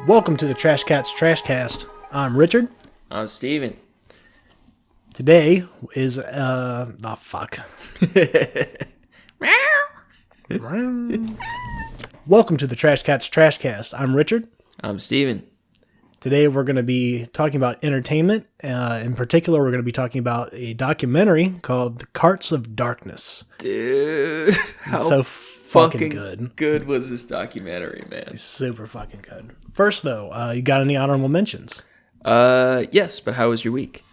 Welcome to the Trashcats Trashcast. I'm Richard. I'm Steven. Today is, fuck. Welcome to the Trashcats Trashcast. I'm Richard. I'm Steven. Today we're going to be talking about entertainment. In particular, we're going to be talking about a documentary called The Carts of Darkness. Dude, how so fucking good. Good was this documentary, man? It's super fucking good. First, though, you got any honorable mentions? Yes, but how was your week?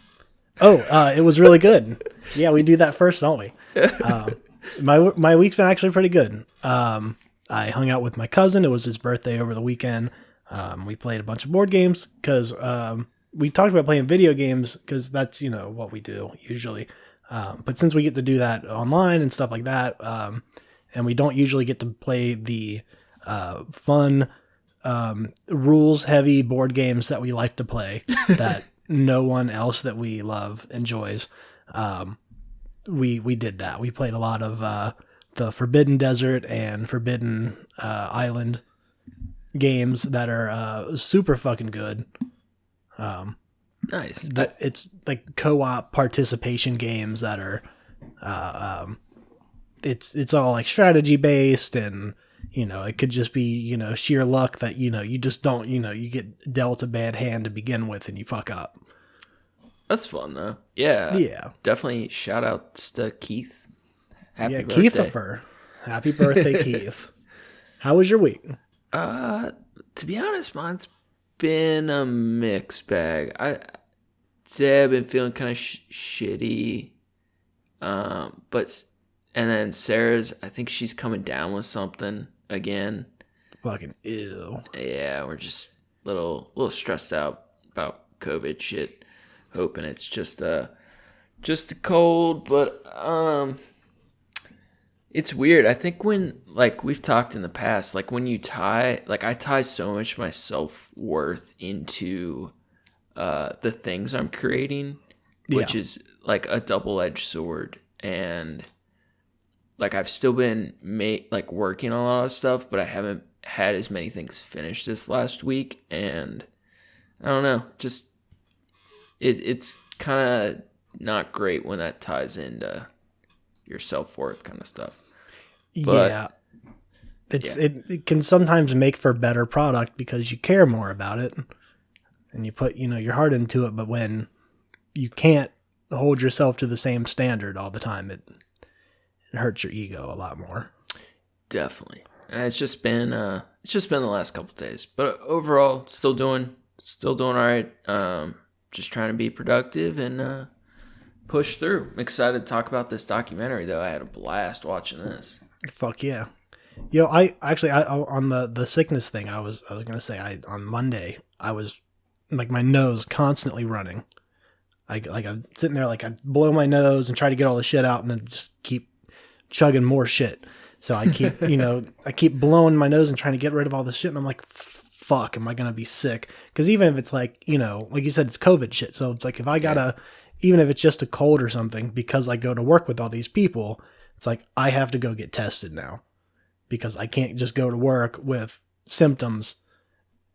It was really good. Yeah, we do that first, don't we? My week's been actually pretty good. I hung out with my cousin. It was his birthday over the weekend. We played a bunch of board games because we talked about playing video games because that's, what we do usually. But since we get to do that online and stuff like that, and we don't usually get to play the fun, rules-heavy board games that we like to play that no one else that we love enjoys, we did that. We played a lot of the Forbidden Desert and Forbidden Island games that are super fucking good. Nice. It's like co-op participation games that are it's all like strategy based, and it could just be sheer luck that you just don't you get dealt a bad hand to begin with and you fuck up. That's fun though. Yeah. Definitely shout outs to Keith. Happy birthday. Keithifer. Happy birthday, Keith. How was your week? To be honest, mine's been a mixed bag. Today I've been feeling kind of shitty. And then Sarah's, I think she's coming down with something again. Fucking ew. Yeah, we're just a little stressed out about COVID shit. Hoping it's just a cold, but it's weird. I think when, we've talked in the past, when you I tie so much of my self-worth into the things I'm creating, which is a double-edged sword. And I've still been working on a lot of stuff, but I haven't had as many things finished this last week. And I don't know, just it's kind of not great when that ties into your self-worth kind of stuff. But, it can sometimes make for better product because you care more about it and you put your heart into it. But when you can't hold yourself to the same standard all the time, it hurts your ego a lot more. Definitely. And it's just been the last couple of days, but overall still doing all right. Just trying to be productive and push through. I'm excited to talk about this documentary though. I had a blast watching this. Fuck yeah. I on the sickness thing, I was going to say, on Monday, I was my nose constantly running. I'm sitting there, I blow my nose and try to get all the shit out and then just keep chugging more shit. So I keep, I keep blowing my nose and trying to get rid of all the shit. And I'm like, fuck, am I going to be sick? Because even if it's like you said, it's COVID shit. So it's if I gotta, even if it's just a cold or something, because I go to work with all these people, it's I have to go get tested now because I can't just go to work with symptoms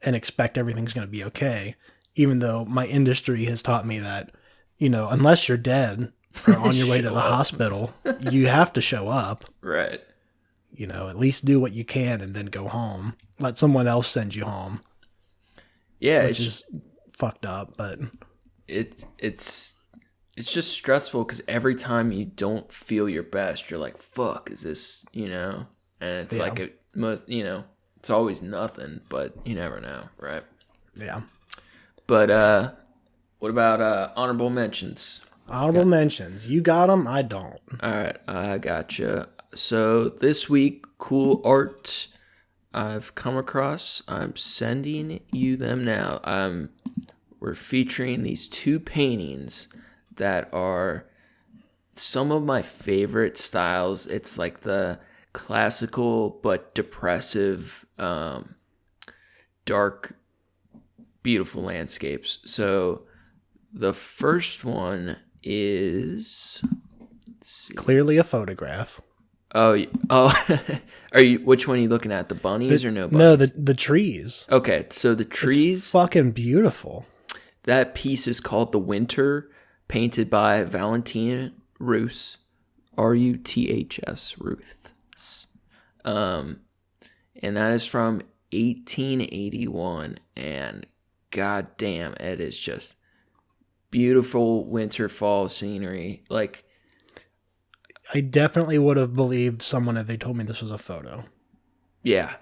and expect everything's going to be okay. Even though my industry has taught me that, unless you're dead or on your way to the hospital, you have to show up. Right. At least do what you can and then go home. Let someone else send you home. Yeah. Which is fucked up, but it's just stressful because every time you don't feel your best, you're like, fuck, is this, and it's it's always nothing, but you never know. Right. Yeah. But, what about, honorable mentions? Honorable mentions. You got them. I don't. All right. I gotcha. So this week, cool art I've come across. I'm sending you them now. We're featuring these two paintings that are some of my favorite styles. It's the classical but depressive, dark, beautiful landscapes. So the first one is clearly a photograph. Oh. Are you? Which one are you looking at? The bunnies or no bunnies? No, the trees. Okay, so the It's trees. fucking beautiful. That piece is called The Winter, painted by Valentin Ruths, Ruths, Ruths. And that is from 1881, and goddamn, it is just beautiful winter fall scenery. Like, I definitely would have believed someone if they told me this was a photo. yeah,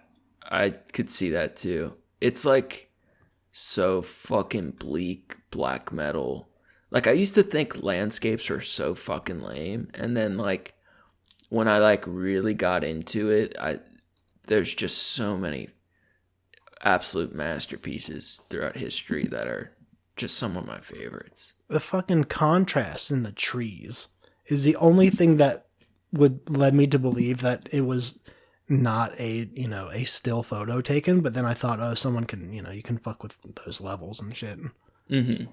I could see that too. It's like so fucking bleak black metal. Like, I used to think landscapes were so fucking lame, and then like when I like really got into it, there's just so many absolute masterpieces throughout history that are just some of my favorites. The fucking contrast in the trees is the only thing that would led me to believe that it was not a still photo taken. But then I thought, oh, someone can, you can fuck with those levels and shit. Mm-hmm.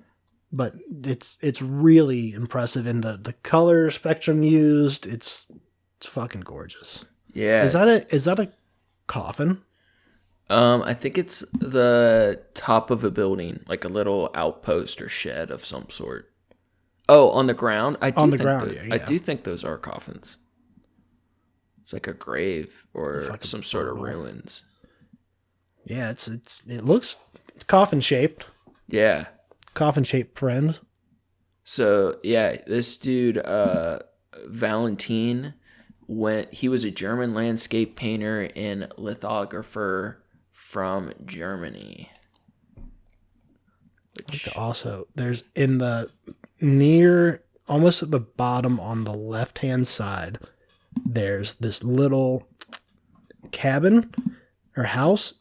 But it's really impressive in the color spectrum used. It's fucking gorgeous. Yeah. Is that a coffin? I think it's the top of a building, like a little outpost or shed of some sort. Oh, on the ground? I do think those are coffins. It's like a grave or some sort of ruins. Yeah, it's coffin shaped. Yeah. Coffin shaped friend. So yeah, this dude, Valentin, he was a German landscape painter and lithographer from Germany. Also, there's in the near, almost at the bottom on the left hand side, there's this little cabin or house,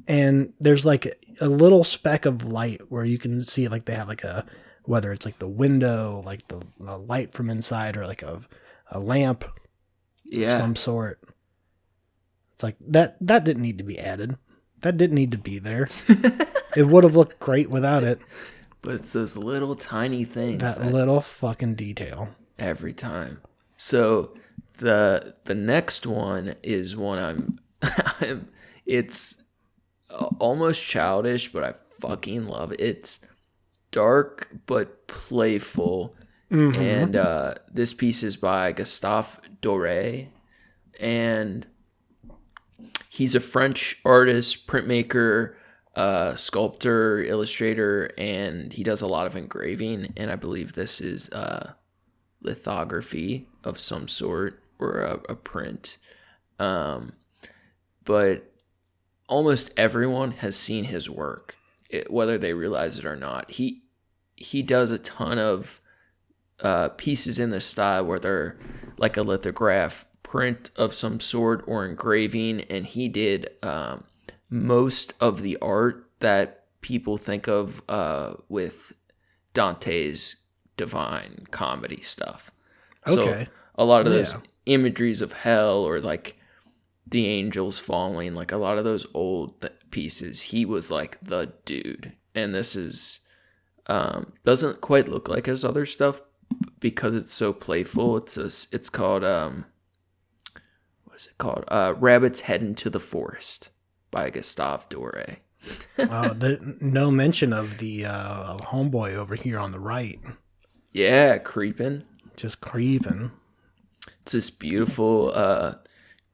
and there's like a little speck of light where you can see like they have like whether it's like the window, like the light from inside, or like a lamp of some sort. It's like that didn't need to be added. That didn't need to be there. It would have looked great without it. But it's those little tiny things. That little fucking detail. Every time. So the next one is one it's almost childish, but I fucking love it. It's dark but playful. Mm-hmm. And this piece is by Gustave Doré. And he's a French artist, printmaker, sculptor, illustrator, and he does a lot of engraving. And I believe this is lithography of some sort, or a print. But almost everyone has seen his work, whether they realize it or not. He does a ton of pieces in this style where they're like a lithograph print of some sort or engraving, and he did most of the art that people think of with Dante's Divine Comedy stuff. Okay. So a lot of those imageries of hell, or like the angels falling, like a lot of those old pieces, he was like the dude. And this is doesn't quite look like his other stuff because it's so playful. It's called what is it called? Rabbits Head into the Forest by Gustave Doré. No mention of the homeboy over here on the right. Yeah, creeping. Just creeping. It's this beautiful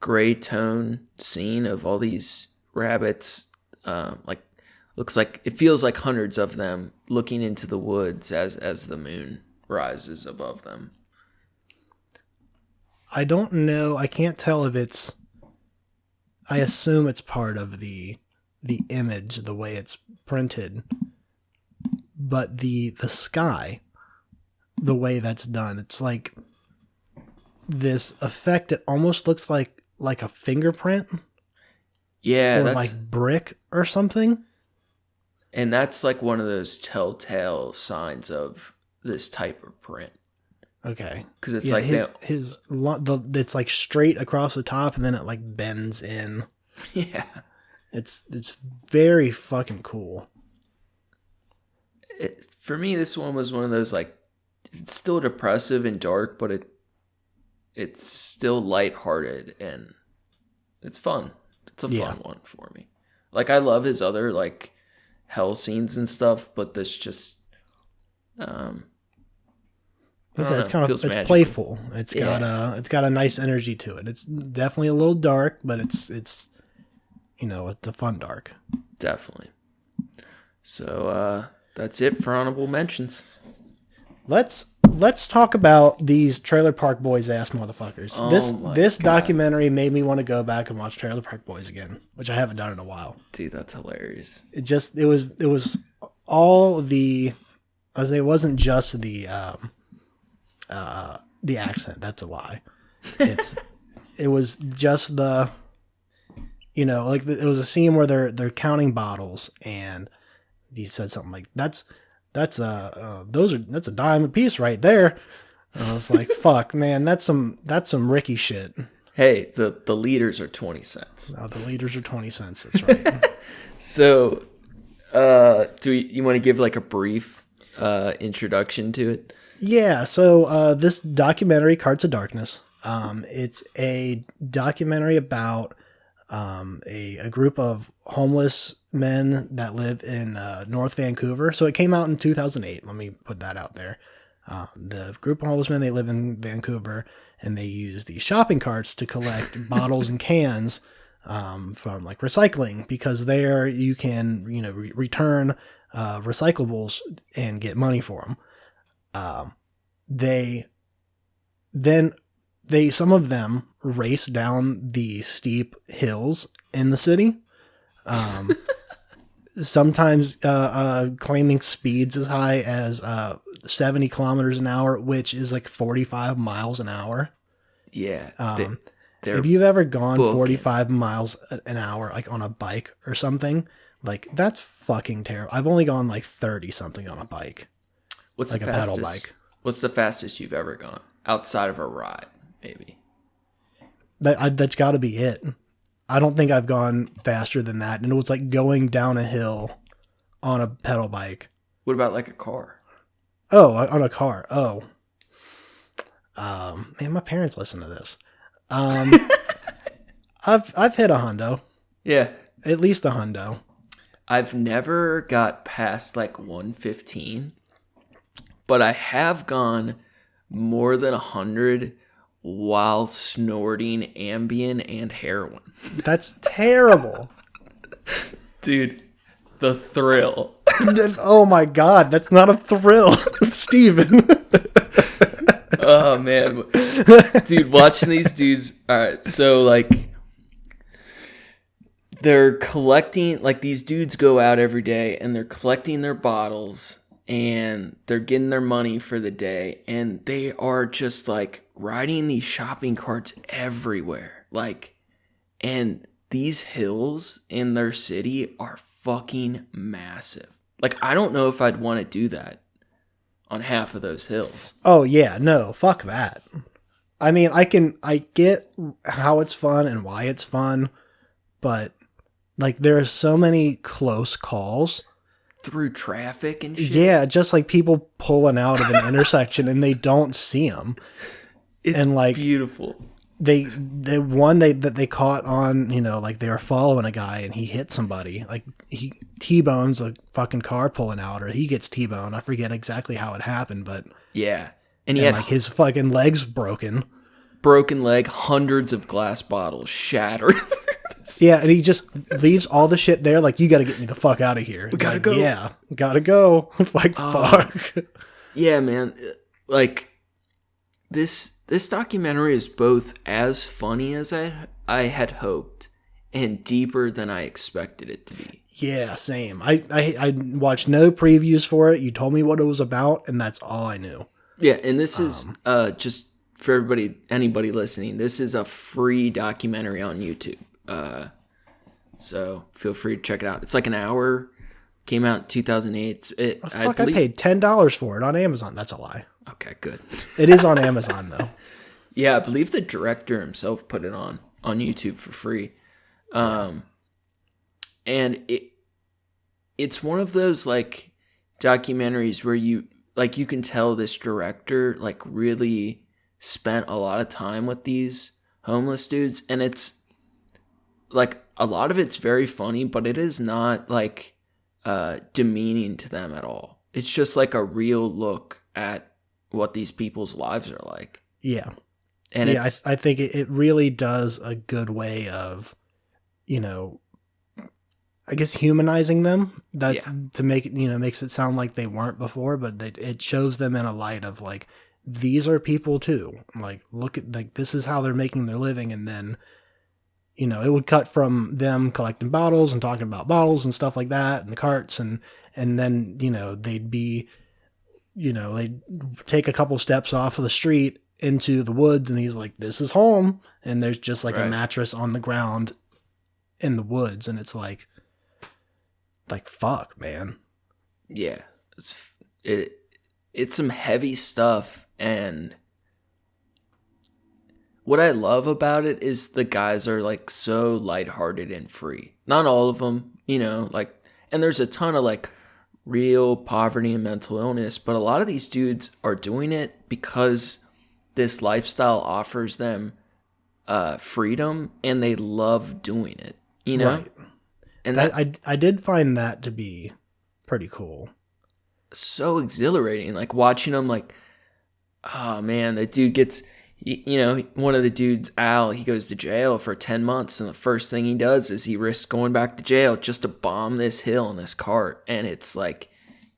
gray tone scene of all these rabbits. It feels like hundreds of them looking into the woods as the moon rises above them. I don't know. I can't tell if it's. I assume it's part of the image, the way it's printed. But the sky, the way that's done, it's like this effect. It almost looks like a fingerprint. Yeah, or like brick or something. And that's like one of those telltale signs of this type of print. Okay, because it's like it's like straight across the top, and then it like bends in. Yeah, it's very fucking cool. For me, this one was one of those, like, it's still depressive and dark, but it's still lighthearted and it's fun. It's a fun one for me. Like, I love his other, like, hell scenes and stuff, but this just, it's kind of it's magical. playful. It's got a nice energy to it. It's definitely a little dark, but it's it's a fun dark. Definitely. So that's it for honorable mentions. Let's talk about these Trailer Park Boys ass motherfuckers. This documentary made me want to go back and watch Trailer Park Boys again, which I haven't done in a while. Dude, that's hilarious. It was all the, I was say it wasn't just the accent. That's a lie. It was just the, like it was a scene where they're counting bottles, and he said something like that's a dime a piece right there. And I was like, fuck, man, that's some Ricky shit. Hey, the liters are 20 cents. Oh, the liters are 20 cents. That's right. So, you want to give like a brief introduction to it? Yeah. So this documentary, Carts of Darkness, it's a documentary about a group of homeless men that live in North Vancouver. So it came out in 2008. Let me put that out there. The group of homeless men, they live in Vancouver, and they use these shopping carts to collect bottles and cans from like recycling, because there you can return recyclables and get money for them. Some of them race down the steep hills in the city. Sometimes claiming speeds as high as 70 kilometers an hour, which is like 45 miles an hour. Yeah. If you've ever gone 45 miles an hour, like on a bike or something, like that's fucking terrible. I've only gone like 30 something on a bike. What's like the a fastest, pedal bike. What's the fastest you've ever gone outside of a ride? Maybe. That's got to be it. I don't think I've gone faster than that. And it was like going down a hill on a pedal bike. What about like a car? Oh, on a car. Oh. Man, my parents listen to this. I've hit a hundo. Yeah. At least a hundo. I've never got past like 115, but I have gone more than 100 while snorting Ambien and heroin. That's terrible. Dude, the thrill. Oh my God, that's not a thrill, Steven. Oh man. Dude, watching these dudes. All right, so like they're collecting, like these dudes go out every day and they're collecting their bottles and they're getting their money for the day, and they are just like riding these shopping carts everywhere. Like, and these hills in their city are fucking massive. Like, I don't know if I'd want to do that on half of those hills. Oh yeah, no, fuck that. I mean, I get how it's fun and why it's fun, but like there are so many close calls through traffic and shit. Yeah, just like people pulling out of an intersection and they don't see them. It's and like beautiful. They caught on, like they were following a guy and he hit somebody. Like he T-bones a fucking car pulling out, or he gets T-boned. I forget exactly how it happened, but yeah. And he had like his fucking legs broken. Broken leg, hundreds of glass bottles shattered. Yeah, and he just leaves all the shit there. Like, you got to get me the fuck out of here. We gotta like, go. Yeah, gotta go. Like, fuck. Yeah, man. Like, this documentary is both as funny as I had hoped and deeper than I expected it to be. Yeah, same. I watched no previews for it. You told me what it was about, and that's all I knew. Yeah, and this is just for anybody listening. This is a free documentary on YouTube. So feel free to check it out. It's like an hour. Came out in 2008. I paid $10 for it on Amazon. That's a lie. Okay, good. It is on Amazon though. Yeah, I believe the director himself put it on YouTube for free. And it's one of those like documentaries where you can tell this director like really spent a lot of time with these homeless dudes, and it's like a lot of it's very funny, but it is not like demeaning to them at all. It's just like a real look at what these people's lives are like. Yeah. And yeah, it's I think it really does a good way of, you know, I guess humanizing them. That's yeah, to make it, makes it sound like they weren't before, but it shows them in a light of like, these are people too. Like, look at, like, this is how they're making their living. And then, it would cut from them collecting bottles and talking about bottles and stuff like that and the carts. And then, they'd be, they'd take a couple steps off of the street into the woods, and he's like, this is home. And there's just like a right. mattress on the ground in the woods. And it's like, fuck, man. Yeah, it's some heavy stuff, and what I love about it is the guys are like so lighthearted and free. Not all of them, like, and there's a ton of like real poverty and mental illness, but a lot of these dudes are doing it because this lifestyle offers them freedom, and they love doing it, Right. and I did find that to be pretty cool. so exhilarating. Like watching them, like, oh man, the dude gets, one of the dudes, Al, he goes to jail for 10 months, and the first thing he does is he risks going back to jail just to bomb this hill in this cart. And it's like,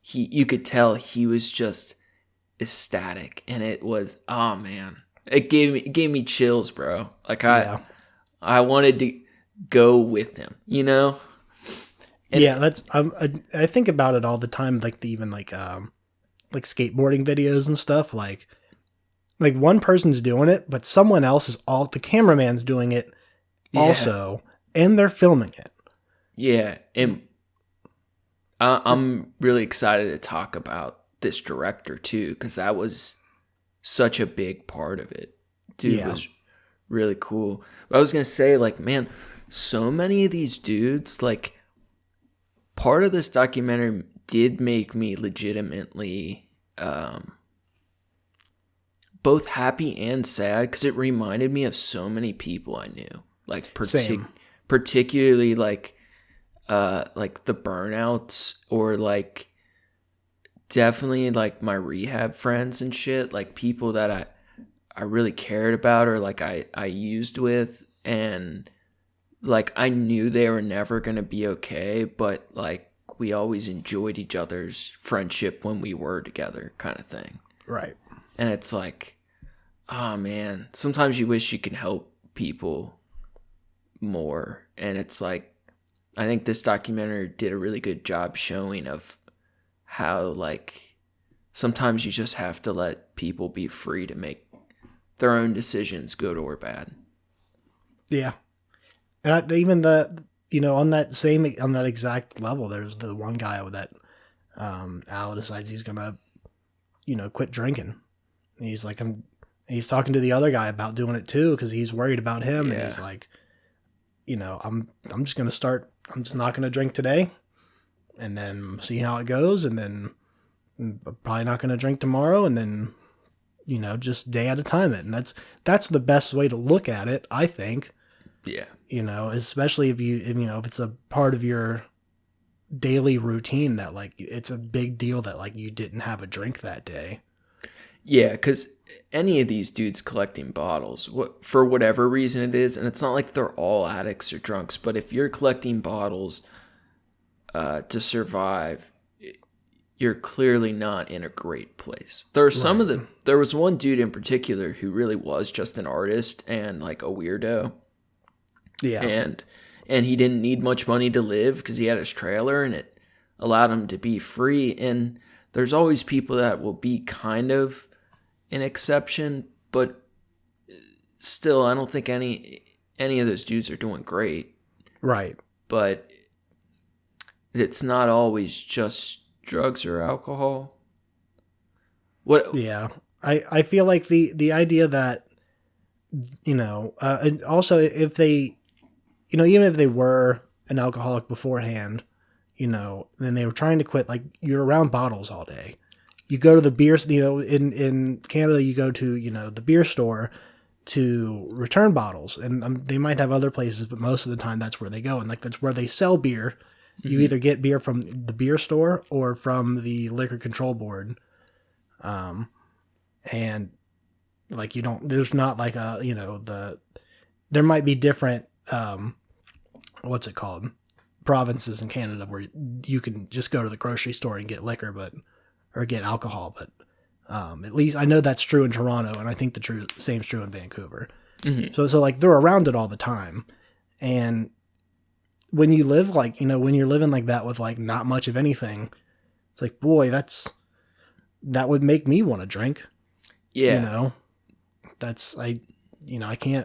you could tell he was just ecstatic, and it was, oh man, it gave me chills, bro. Like I wanted to go with him, And yeah, that's I think about it all the time, like even like skateboarding videos and stuff. Like one person's doing it, but someone else is the cameraman's doing it also, and they're filming it. Yeah, and I'm really excited to talk about this director too, because that was such a big part of it. Dude was really cool. But I was gonna say, like, man, so many of these dudes, like, part of this documentary did make me legitimately both happy and sad, because it reminded me of so many people I knew, like particularly like the burnouts, or like definitely like my rehab friends and shit, like people that I really cared about, or like I used with, and like I knew they were never gonna be okay, but like we always enjoyed each other's friendship when we were together, kind of thing. Right. And it's like, oh man, sometimes you wish you could help people more. And it's like, I think this documentary did a really good job showing of how, like, sometimes you just have to let people be free to make their own decisions, good or bad. Yeah. And even on that exact level, there's the one guy that Al decides he's gonna, quit drinking. And he's like, he's talking to the other guy about doing it too, because he's worried about him. Yeah. And he's like, I'm just gonna start. I'm just not gonna drink today, and then see how it goes, and then I'm probably not gonna drink tomorrow, and then just day at a time. And that's the best way to look at it, I think. Yeah. Especially if if it's a part of your daily routine, that like it's a big deal that like you didn't have a drink that day. Yeah, because any of these dudes collecting bottles, for whatever reason it is, and it's not like they're all addicts or drunks, but if you're collecting bottles to survive, you're clearly not in a great place. There are there was one dude in particular who really was just an artist and like a weirdo. Yeah. And he didn't need much money to live because he had his trailer, and it allowed him to be free. And there's always people that will be kind of an exception, but still, I don't think any of those dudes are doing great. Right. But it's not always just drugs or alcohol. What? Yeah. I feel like the idea that, and also if they, even if they were an alcoholic beforehand, then they were trying to quit, like, you're around bottles all day. you go to the beer, in Canada, you go to, the beer store to return bottles, and they might have other places, but most of the time that's where they go. And like, that's where they sell beer. You either get beer from the beer store or from the liquor control board. And like, there's not like there might be different, what's it called? Provinces in Canada where you can just go to the grocery store and get liquor, or get alcohol. But at least I know that's true in Toronto, and I think the same's true in Vancouver. Mm-hmm. So like, they're around it all the time. And when you live like, when you're living like that with like not much of anything, it's like, boy, that would make me want to drink. Yeah. You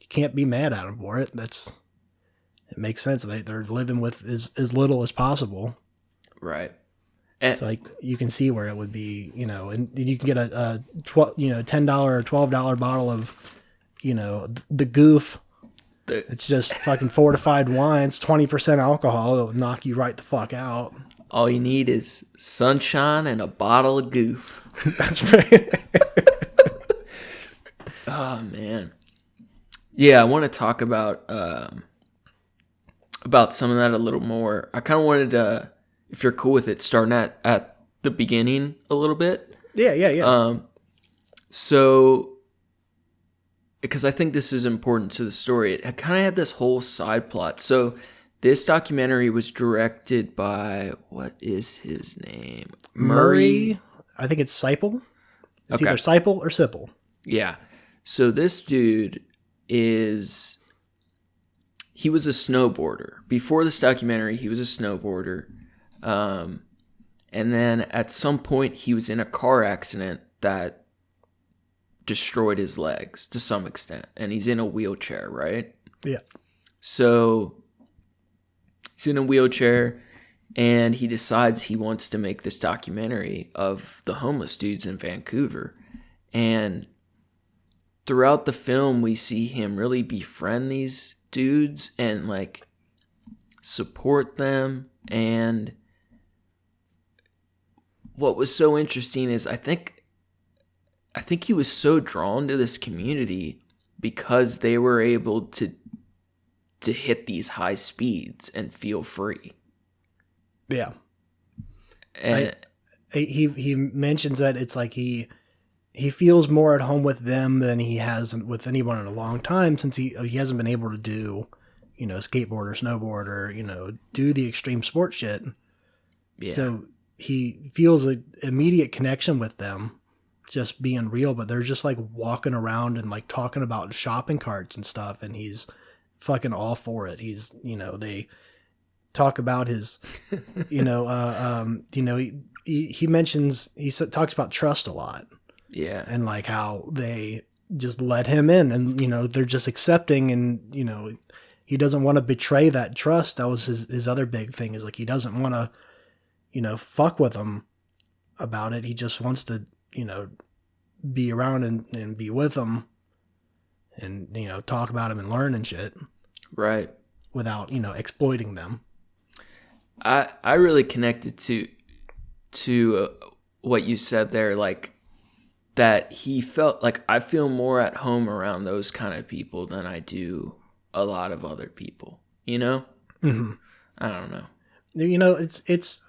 can't be mad at them for it. It makes sense. They're living with as little as possible. Right. So like, you can see where it would be, and you can get a $10 or $12 bottle of, the Goof. It's just fucking fortified wine. It's 20% alcohol. It'll knock you right the fuck out. All you need is sunshine and a bottle of Goof. That's right. Oh man. Yeah, I want to talk about some of that a little more. I kind of wanted to, if you're cool with it, starting at the beginning a little bit. Yeah. So, because I think this is important to the story, it kind of had this whole side plot. So, this documentary was directed by, what is his name? Murray. I think it's Sipple. It's either Sipple or Sipple. Yeah. So this dude he was a snowboarder. Before this documentary, he was a snowboarder. And then at some point, he was in a car accident that destroyed his legs to some extent. And he's in a wheelchair, right? Yeah. So he's in a wheelchair, and he decides he wants to make this documentary of the homeless dudes in Vancouver. And throughout the film, we see him really befriend these dudes and like support them. And what was so interesting is I think he was so drawn to this community because they were able to hit these high speeds and feel free. Yeah. And he mentions that it's like he feels more at home with them than he has with anyone in a long time, since he hasn't been able to do, skateboard or snowboard or, do the extreme sport shit. Yeah. So he feels an immediate connection with them just being real, but they're just like walking around and like talking about shopping carts and stuff. And he's fucking all for it. He's, they talk about his, he talks about trust a lot. Yeah. And like how they just let him in and, they're just accepting and, he doesn't want to betray that trust. That was his other big thing, is like, he doesn't want to, fuck with them about it. He just wants to, be around and be with them and, talk about him and learn and shit. Right. Without, exploiting them. I really connected to what you said there, like that he felt like I feel more at home around those kind of people than I do a lot of other people, Mm-hmm. I don't know. It's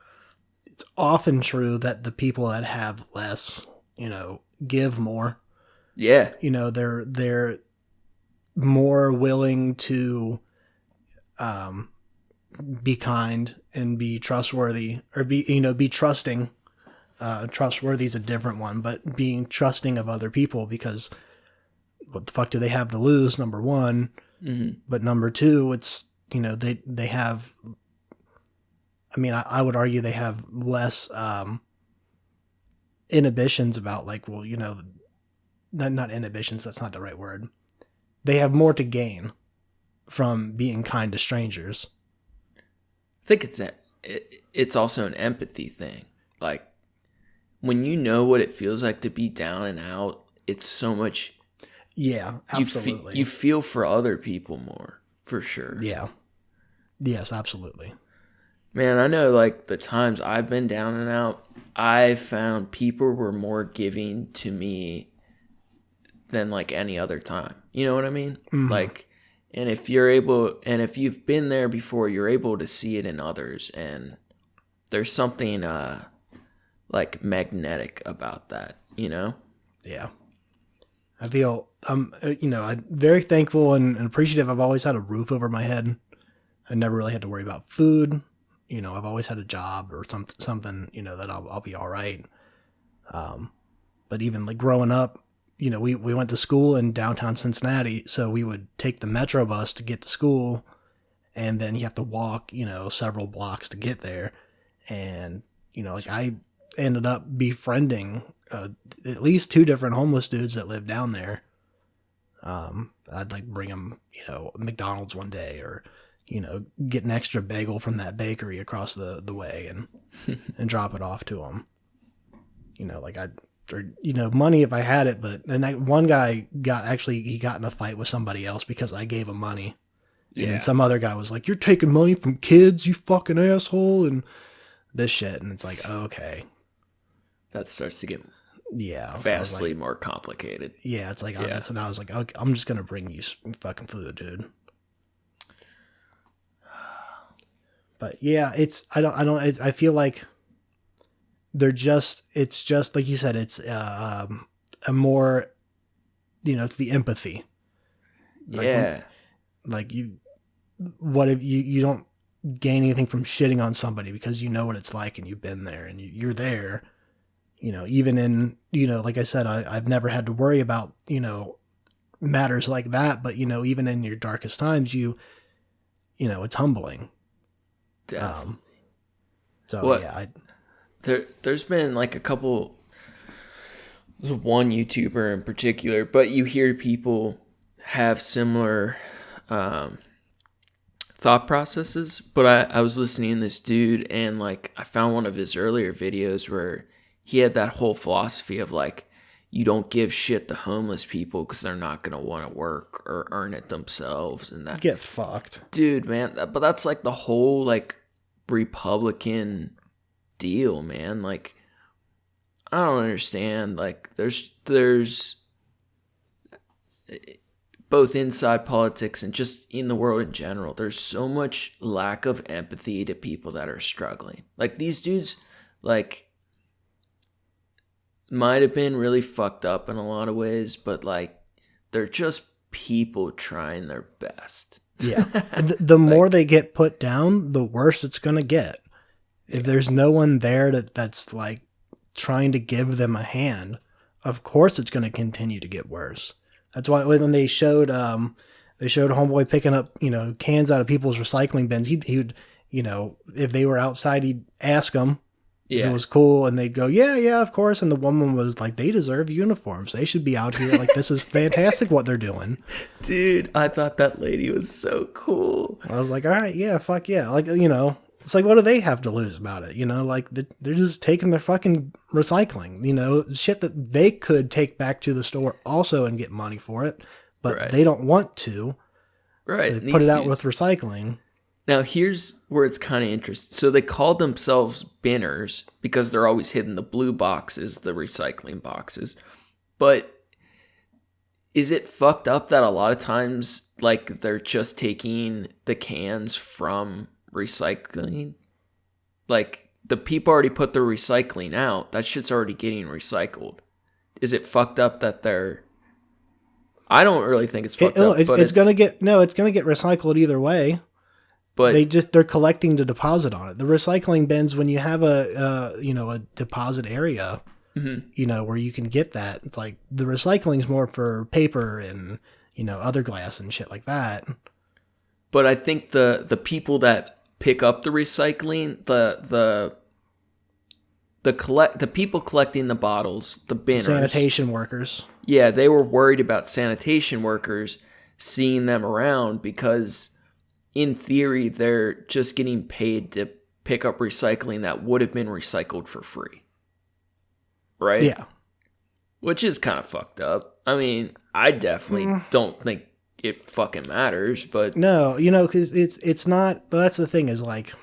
often true that the people that have less, give more. Yeah. They're more willing to be kind and be trustworthy, or be trusting. Trustworthy is a different one, but being trusting of other people, because what the fuck do they have to lose? Number one. Mm-hmm. But number two, it's, they have, I would argue they have less inhibitions about like, well, not inhibitions. That's not the right word. They have more to gain from being kind to strangers. I think it's also an empathy thing. Like, when you know what it feels like to be down and out, it's so much. Yeah, absolutely. You feel for other people more, for sure. Yeah. Yes, absolutely. Man, I know like the times I've been down and out, I found people were more giving to me than like any other time. You know what I mean? Like, and if you've been there before, you're able to see it in others, and there's something like magnetic about that, you know? Yeah. I feel I'm very thankful and appreciative. I've always had a roof over my head. I never really had to worry about food. I've always had a job or something, that I'll be all right. But even like growing up, we went to school in downtown Cincinnati, so we would take the metro bus to get to school, and then you have to walk, several blocks to get there. And, like I ended up befriending at least two different homeless dudes that lived down there. I'd like bring them, McDonald's one day, or, get an extra bagel from that bakery across the way and drop it off to them. Money if I had it, but then that one guy got in a fight with somebody else because I gave him money. Yeah. And then some other guy was like, "You're taking money from kids, you fucking asshole," and this shit. And it's like, oh, okay. That starts to get vastly more complicated. Yeah, it's like, that's when I was like, okay, I'm just going to bring you some fucking food, dude. But yeah, I feel like it's just like you said, it's a more, it's the empathy. What if you don't gain anything from shitting on somebody because you know what it's like and you've been there and you're there, even in, like I said, I've never had to worry about, matters like that, but even in your darkest times, it's humbling. Definitely. There's been like there's one YouTuber in particular, but you hear people have similar thought processes. But I was listening to this dude, and like I found one of his earlier videos where he had that whole philosophy of like, you don't give shit to homeless people because they're not going to want to work or earn it themselves. And that get fucked. Dude, man. But that's like the whole like Republican deal, man. Like, I don't understand. Like, there's both inside politics and just in the world in general, there's so much lack of empathy to people that are struggling. Like, these dudes, like, might have been really fucked up in a lot of ways, but like, they're just people trying their best. Yeah. The more they get put down, the worse it's going to get. If there's no one there that's like trying to give them a hand, of course it's going to continue to get worse. That's why when they showed homeboy picking up, cans out of people's recycling bins, he would, if they were outside, he'd ask them if it was cool, and they'd go, yeah, of course. And the woman was like, they deserve uniforms. They should be out here. Like, this is fantastic what they're doing. Dude, I thought that lady was so cool. I was like, all right, yeah, fuck yeah. Like, it's like, what do they have to lose about it? Like they're just taking their fucking recycling, shit that they could take back to the store also and get money for it, but they don't want to. Right. So they put it out with recycling. Now, here's where it's kind of interesting. So they call themselves binners because they're always hitting the blue boxes, the recycling boxes. But is it fucked up that a lot of times, like, they're just taking the cans from recycling? Like, the people already put their recycling out. That shit's already getting recycled. Is it fucked up that they're... I don't really think it's fucked up. It's gonna get recycled either way. But they're collecting the deposit on it. The recycling bins, when you have a deposit area, where you can get that, it's like the recycling's more for paper and, other glass and shit like that. But I think the people that pick up the recycling, the people collecting the bottles, the binners, sanitation workers. Yeah, they were worried about sanitation workers seeing them around because, in theory, they're just getting paid to pick up recycling that would have been recycled for free. Right? Yeah. Which is kind of fucked up. I mean, I definitely don't think it fucking matters, but... No, because it's not... That's the thing is, like...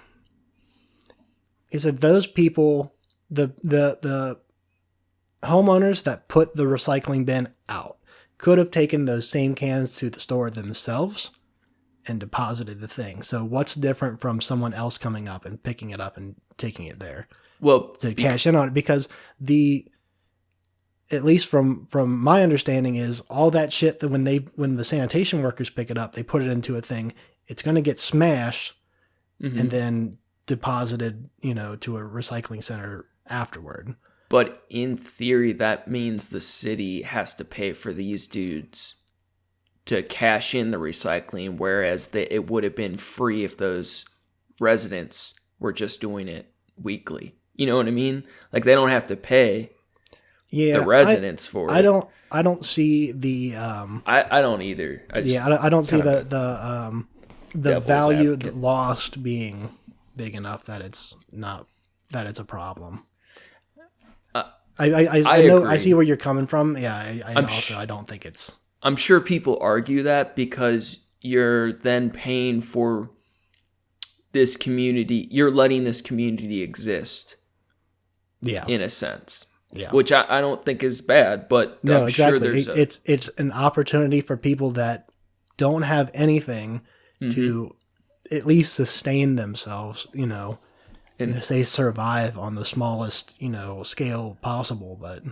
is that those people, the homeowners that put the recycling bin out, could have taken those same cans to the store themselves and deposited the thing. So what's different from someone else coming up and picking it up and taking it there? Well, to cash in on it, because at least from my understanding is all that shit that when the sanitation workers pick it up, they put it into a thing, it's going to get smashed and then deposited, to a recycling center afterward. But in theory, that means the city has to pay for these dudes to cash in the recycling, whereas it would have been free if those residents were just doing it weekly. You know what I mean? Like, they don't have to pay the residents for it. I don't see the I don't either. I don't see the value lost being big enough that it's a problem. I know. Agree. I see where you're coming from. Yeah, I don't think it's. I'm sure people argue that because you're then paying for this community. You're letting this community exist. Yeah. In a sense. Yeah. Which I don't think is bad, but no, I'm exactly. Sure it's an opportunity for people that don't have anything to at least sustain themselves, and say survive on the smallest, scale possible. But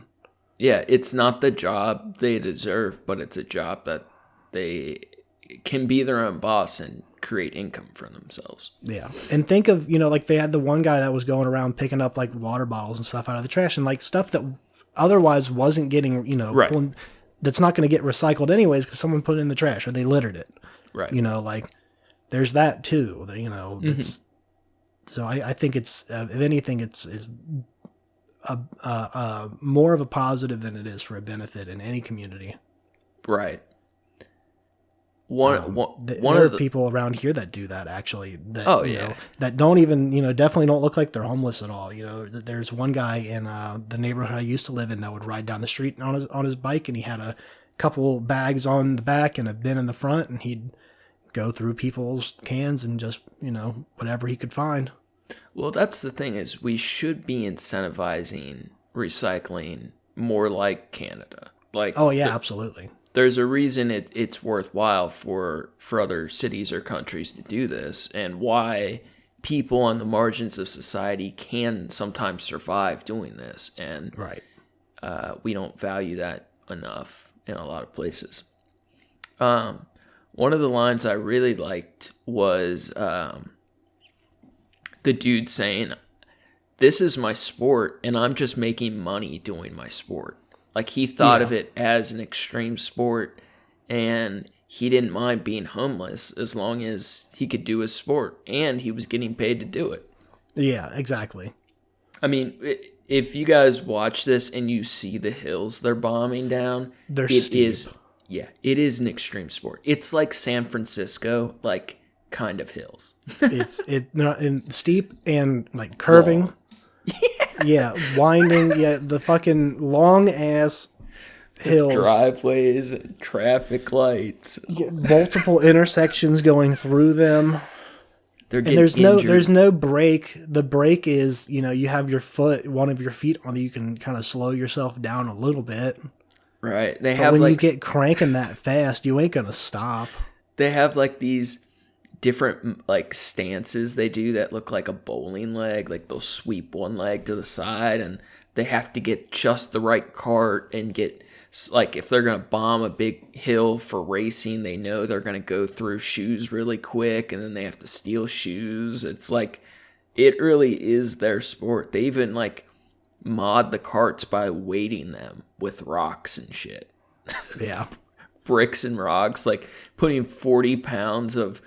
yeah, it's not the job they deserve, but it's a job that they can be their own boss and create income for themselves. Yeah. And think of, like they had the one guy that was going around picking up like water bottles and stuff out of the trash and like stuff that otherwise wasn't getting, right. That's not going to get recycled anyways because someone put it in the trash or they littered it. Right. Like there's that too, that's, so I think it's, if anything, it's more of a positive than it is for a benefit in any community. Right. There are people around here that do that actually. That, that don't even, definitely don't look like they're homeless at all. There's one guy in the neighborhood I used to live in that would ride down the street on his bike, and he had a couple bags on the back and a bin in the front, and he'd go through people's cans and just, whatever he could find. Well, that's the thing is we should be incentivizing recycling more like Canada. Like, oh yeah, absolutely. There's a reason it's worthwhile for other cities or countries to do this, and why people on the margins of society can sometimes survive doing this. And right. We don't value that enough in a lot of places. One of the lines I really liked was the dude saying, "This is my sport, and I'm just making money doing my sport." Like, he thought of it as an extreme sport, and he didn't mind being homeless as long as he could do his sport, and he was getting paid to do it. Yeah, exactly. I mean, if you guys watch this and you see the hills they're bombing down, it is an extreme sport. It's like San Francisco, like, kind of hills. It's steep and like curving. Long. Yeah, winding. Yeah, the fucking long ass hills, driveways, traffic lights, multiple intersections going through them. And there's no break. The break is, you have your one of your feet on it. You can kind of slow yourself down a little bit. Right. But when you get cranking that fast, you ain't gonna stop. They have like these different like stances they do that look like a bowling leg. Like, they'll sweep one leg to the side, and they have to get just the right cart and get, like, if they're gonna bomb a big hill for racing, they know they're gonna go through shoes really quick, and then they have to steal shoes. It's like, it really is their sport. They even like mod the carts by weighting them with rocks and shit. Yeah. Bricks and rocks, like putting 40 pounds of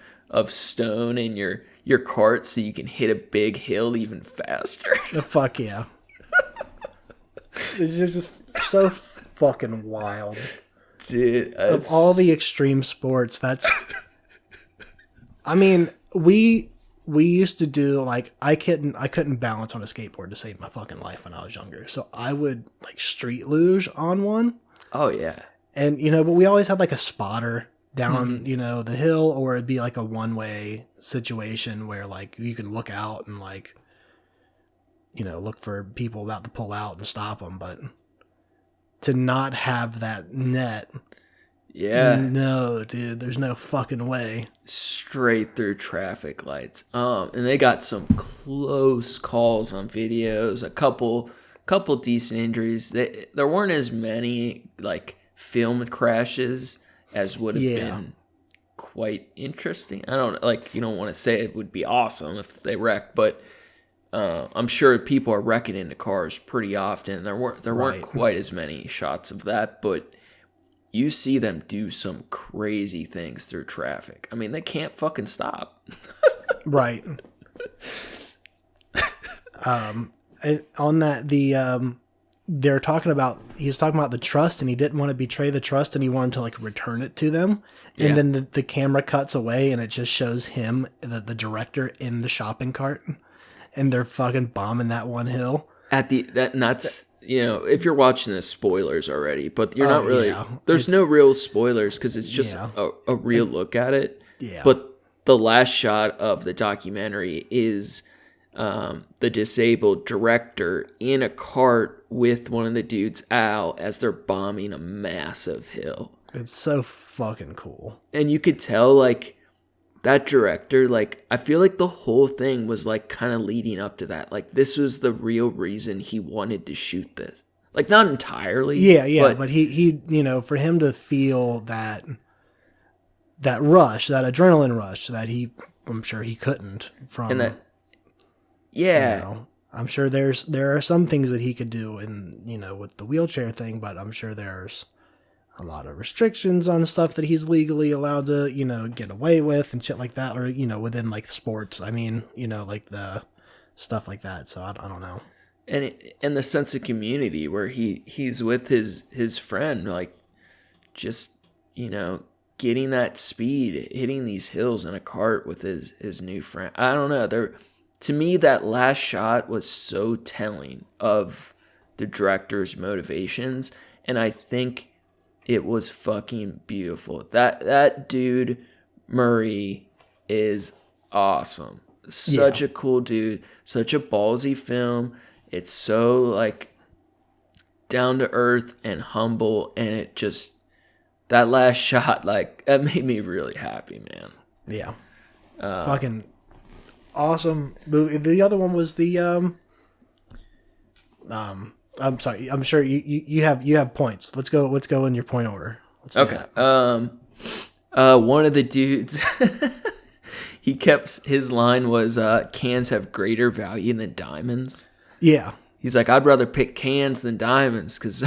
stone in your cart so you can hit a big hill even faster. Fuck yeah. It's just so fucking wild. Dude, of all the extreme sports, that's... I mean, we used to do, like, I couldn't balance on a skateboard to save my fucking life when I was younger. So I would, like, street luge on one. Oh, yeah. And, but we always had, like, a spotter down, the hill, or it'd be like a one-way situation where, like, you can look out and, like, look for people about to pull out and stop them. But to not have that net, Yeah. no, dude, there's no fucking way. Straight through traffic lights. And they got some close calls on videos. A couple decent injuries. There weren't as many like filmed crashes as would have been quite interesting. I don't like, you don't want to say it would be awesome if they wrecked, but I'm sure people are wrecking into cars pretty often. There weren't quite as many shots of that, but you see them do some crazy things through traffic. I mean, they can't fucking stop. Right. And on that, they're talking about, he's talking about the trust, and he didn't want to betray the trust, and he wanted to like return it to them. And then the camera cuts away, and it just shows him, the director, in the shopping cart, and they're fucking bombing that one hill. That's if you're watching this, spoilers already, but you're not really. Yeah. There's no real spoilers because it's just a real look at it. Yeah. But the last shot of the documentary is the disabled director in a cart with one of the dudes, Al, as they're bombing a massive hill. It's so fucking cool. And you could tell, like, that director, like, I feel like the whole thing was, like, kind of leading up to that. Like, this was the real reason he wanted to shoot this. Like, not entirely. Yeah, but he for him to feel that rush, that adrenaline rush that I'm sure he couldn't from. And that, yeah. I'm sure there are some things that he could do with the wheelchair thing, but I'm sure there's a lot of restrictions on stuff that he's legally allowed to, get away with and shit like that, or, within like sports. I mean, like the stuff like that. So I don't know. And the sense of community where he's with his friend, like just, getting that speed, hitting these hills in a cart with his new friend. I don't know. To me, that last shot was so telling of the director's motivations. And I think it was fucking beautiful. That dude, Murray, is awesome. Such a cool dude. Such a ballsy film. It's so, like, down to earth and humble. And it just, that last shot, like, that made me really happy, man. Yeah. Fucking awesome movie. The other one was the, I'm sorry. I'm sure you have points. Let's go in your point order. Okay. One of the dudes, his line was, cans have greater value than diamonds. Yeah. He's like, I'd rather pick cans than diamonds because.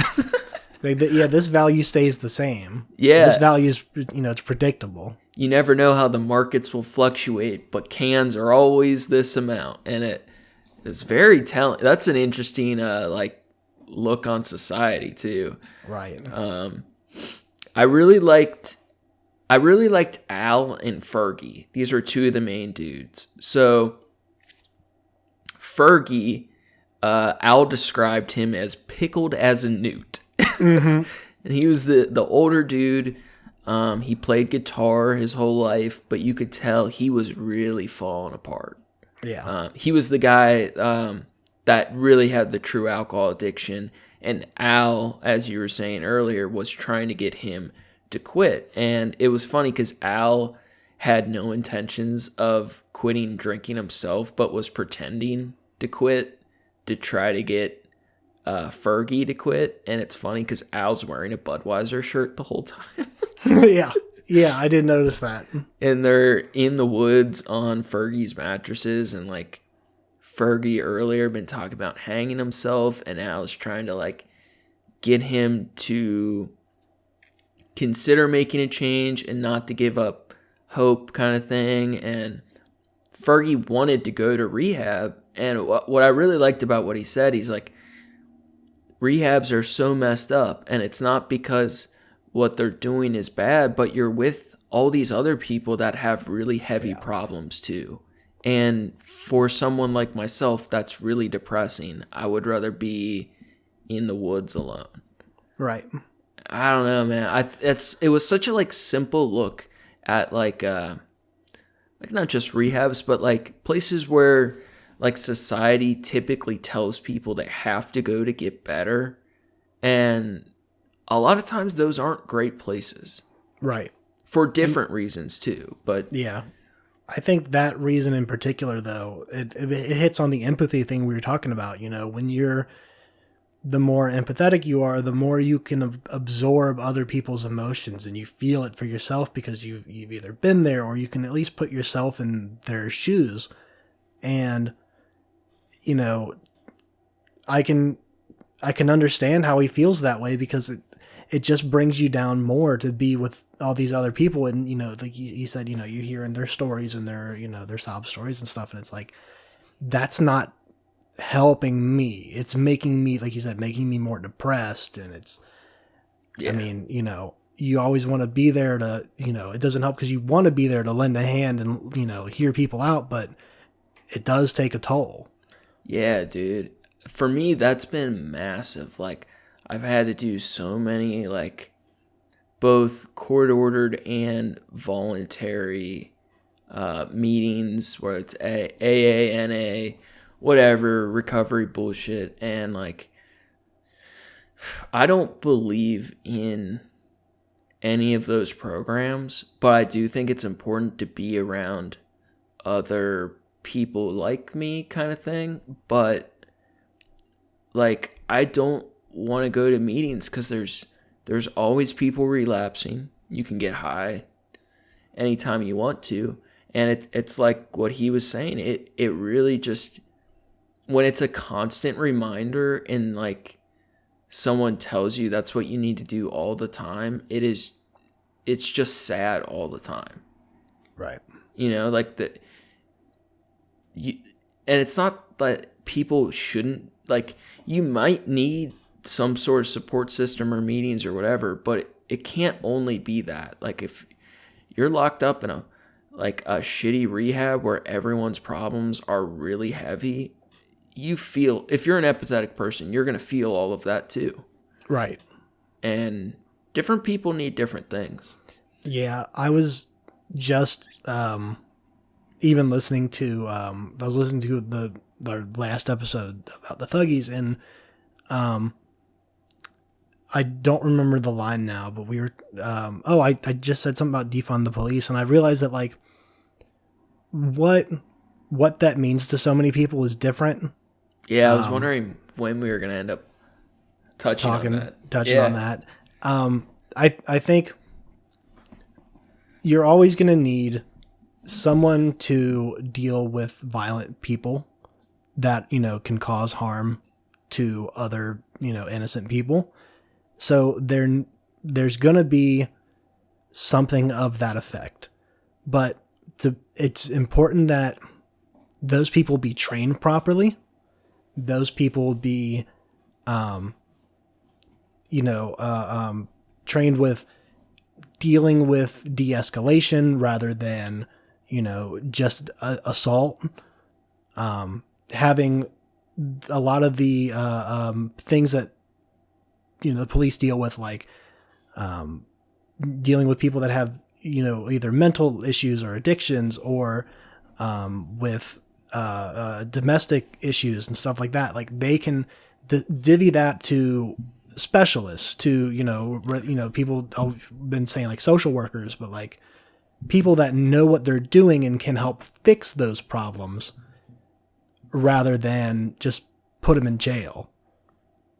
This value stays the same. Yeah. This value is, it's predictable. You never know how the markets will fluctuate, but cans are always this amount. And it's very telling. That's an interesting, look on society too. Right. I really liked Al and Fergie. These are two of the main dudes. So Fergie, Al described him as pickled as a newt. Mm-hmm. And he was the older dude. He played guitar his whole life, but you could tell he was really falling apart. Yeah. He was the guy that really had the true alcohol addiction. And Al, as you were saying earlier, was trying to get him to quit. And it was funny because Al had no intentions of quitting drinking himself, but was pretending to quit to try to get Fergie to quit. And it's funny because Al's wearing a Budweiser shirt the whole time. Yeah, I did notice that. And they're in the woods on Fergie's mattresses, and like Fergie earlier been talking about hanging himself, and Al's trying to like get him to consider making a change and not to give up hope kind of thing. And Fergie wanted to go to rehab. And what I really liked about what he said, he's like, rehabs are so messed up, and it's not because what they're doing is bad, but you're with all these other people that have really heavy problems too. And for someone like myself, that's really depressing. I would rather be in the woods alone. Right. I don't know, man. It was such a like simple look at like not just rehabs, but like places where like society typically tells people they have to go to get better, and a lot of times those aren't great places. Right. For different reasons too, but yeah. I think that reason in particular, though, it hits on the empathy thing we were talking about. You know, when you're, the more empathetic you are, the more you can absorb other people's emotions and you feel it for yourself because you've either been there or you can at least put yourself in their shoes. And, you know, I can understand how he feels that way because it just brings you down more to be with all these other people. And, you know, like he said, you know, you hear in their stories and their, you know, their sob stories and stuff. And it's like, that's not helping me. It's making me, like you said, making me more depressed. And it's, I mean, you know, you always want to be there to, you know, it doesn't help because you want to be there to lend a hand and, you know, hear people out, but it does take a toll. Yeah, dude. For me, that's been massive. Like, I've had to do so many, like, both court-ordered and voluntary meetings where it's AA, whatever, recovery bullshit. And, like, I don't believe in any of those programs, but I do think it's important to be around other people like me kind of thing. But, like, I don't want to go to meetings because there's always people relapsing. You can get high anytime you want to, and it's like what he was saying. It really just, when it's a constant reminder and like someone tells you that's what you need to do all the time, it's just sad all the time. Right. You know, like and it's not that people shouldn't, like, you might need some sort of support system or meetings or whatever, but it can't only be that. Like, if you're locked up in a shitty rehab where everyone's problems are really heavy, you feel, if you're an empathetic person, you're going to feel all of that too. Right. And different people need different things. Yeah, I was just even listening to I was listening to the last episode about the Thuggies, and I don't remember the line now, but we were I just said something about defund the police, and I realized that, like, what that means to so many people is different. Yeah, I was wondering when we were going to end up touching on that. I think you're always going to need someone to deal with violent people that, you know, can cause harm to other, you know, innocent people. So there's going to be something of that effect. But it's important that those people be trained properly. Those people be, trained with dealing with de-escalation rather than, you know, just assault. Having a lot of the things that, you know, the police deal with, like dealing with people that have, you know, either mental issues or addictions or with domestic issues and stuff like that. Like, they can divvy that to specialists, to, you know, people have been saying like social workers, but like people that know what they're doing and can help fix those problems rather than just put them in jail.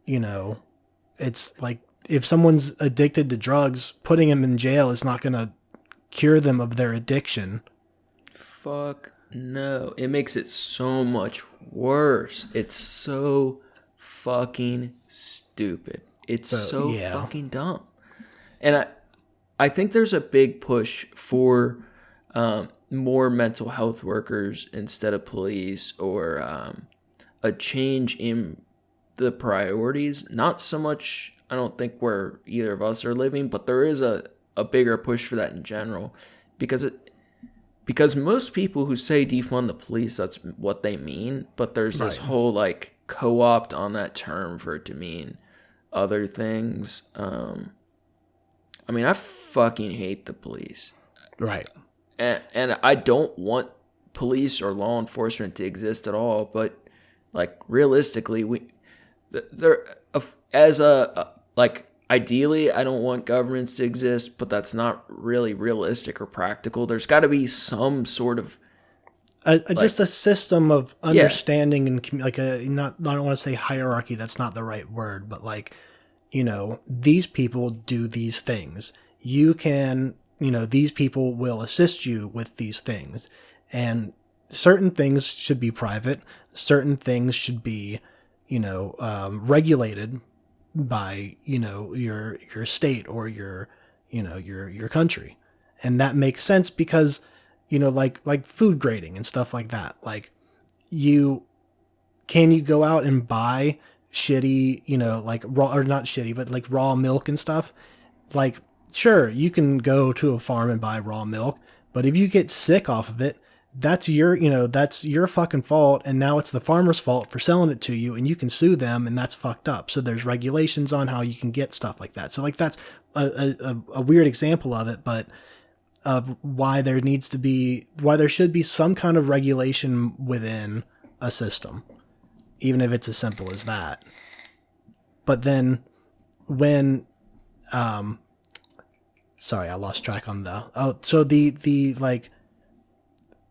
You know, it's like, if someone's addicted to drugs, putting them in jail is not going to cure them of their addiction. Fuck no. It makes it so much worse. It's so fucking stupid. It's so fucking dumb. And I think there's a big push for more mental health workers instead of police, or a change in the priorities. Not so much, I don't think, where either of us are living, but there is a bigger push for that in general, because most people who say defund the police, that's what they mean, but there's this whole like co-opt on that term for it to mean other things. I mean, I fucking hate the police. Right. And I don't want police or law enforcement to exist at all, but like realistically, there as a like ideally, I don't want governments to exist, but that's not really realistic or practical. There's got to be some sort of just a system of understanding and like I don't want to say hierarchy. That's not the right word, but like, these people do these things. You can, these people will assist you with these things, and certain things should be private. Certain things should be, regulated by, your state or your country. And that makes sense because, like food grading and stuff like that. Like can you go out and buy shitty, like raw, or not shitty, but like raw milk and stuff? Like, sure, you can go to a farm and buy raw milk, but if you get sick off of it, that's your fucking fault. And now it's the farmer's fault for selling it to you, and you can sue them, and that's fucked up. So there's regulations on how you can get stuff like that. So like, that's a weird example of it, but of why there should be some kind of regulation within a system, even if it's as simple as that. But then when, sorry, I lost track on so the like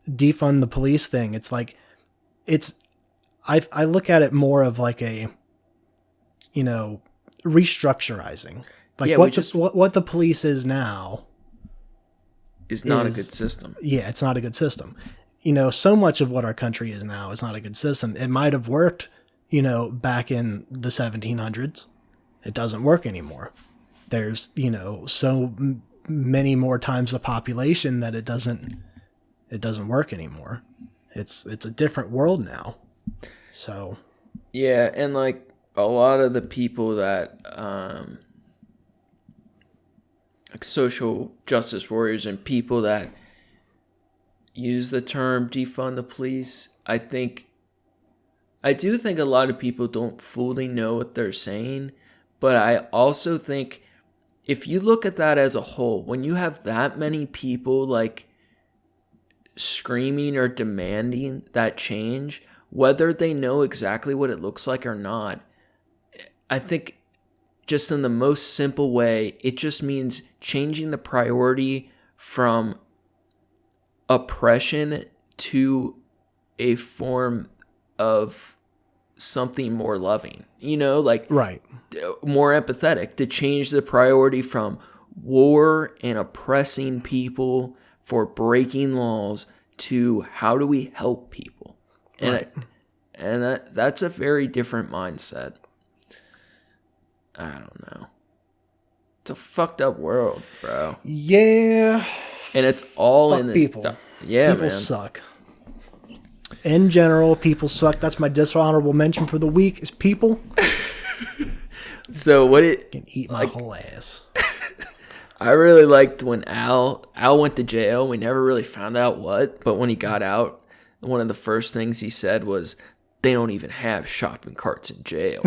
defund the police thing. It's like, I look at it more of like a, restructurizing, like what the police is now is not a good system. Yeah, it's not a good system. So much of what our country is now is not a good system. It might have worked, back in the 1700s. It doesn't work anymore. There's, so many more times the population that it doesn't work anymore. It's a different world now. So yeah, and like a lot of the people that like social justice warriors and people that use the term defund the police, I do think a lot of people don't fully know what they're saying, but I also think if you look at that as a whole, when you have that many people like screaming or demanding that change, whether they know exactly what it looks like or not, I think just in the most simple way, it just means changing the priority from oppression to a form of something more loving, like right, more empathetic, to change the priority from war and oppressing people for breaking laws to how do we help people. And right. And that's a very different mindset. I don't know. It's a fucked up world, bro. Yeah. And it's all Fuck in this people. stuff. Yeah, people man. suck. In general, people suck. That's my dishonorable mention for the week is people. So what it can eat my whole ass. I really liked when Al went to jail. We never really found out what, but when he got out, one of the first things he said was, "They don't even have shopping carts in jail."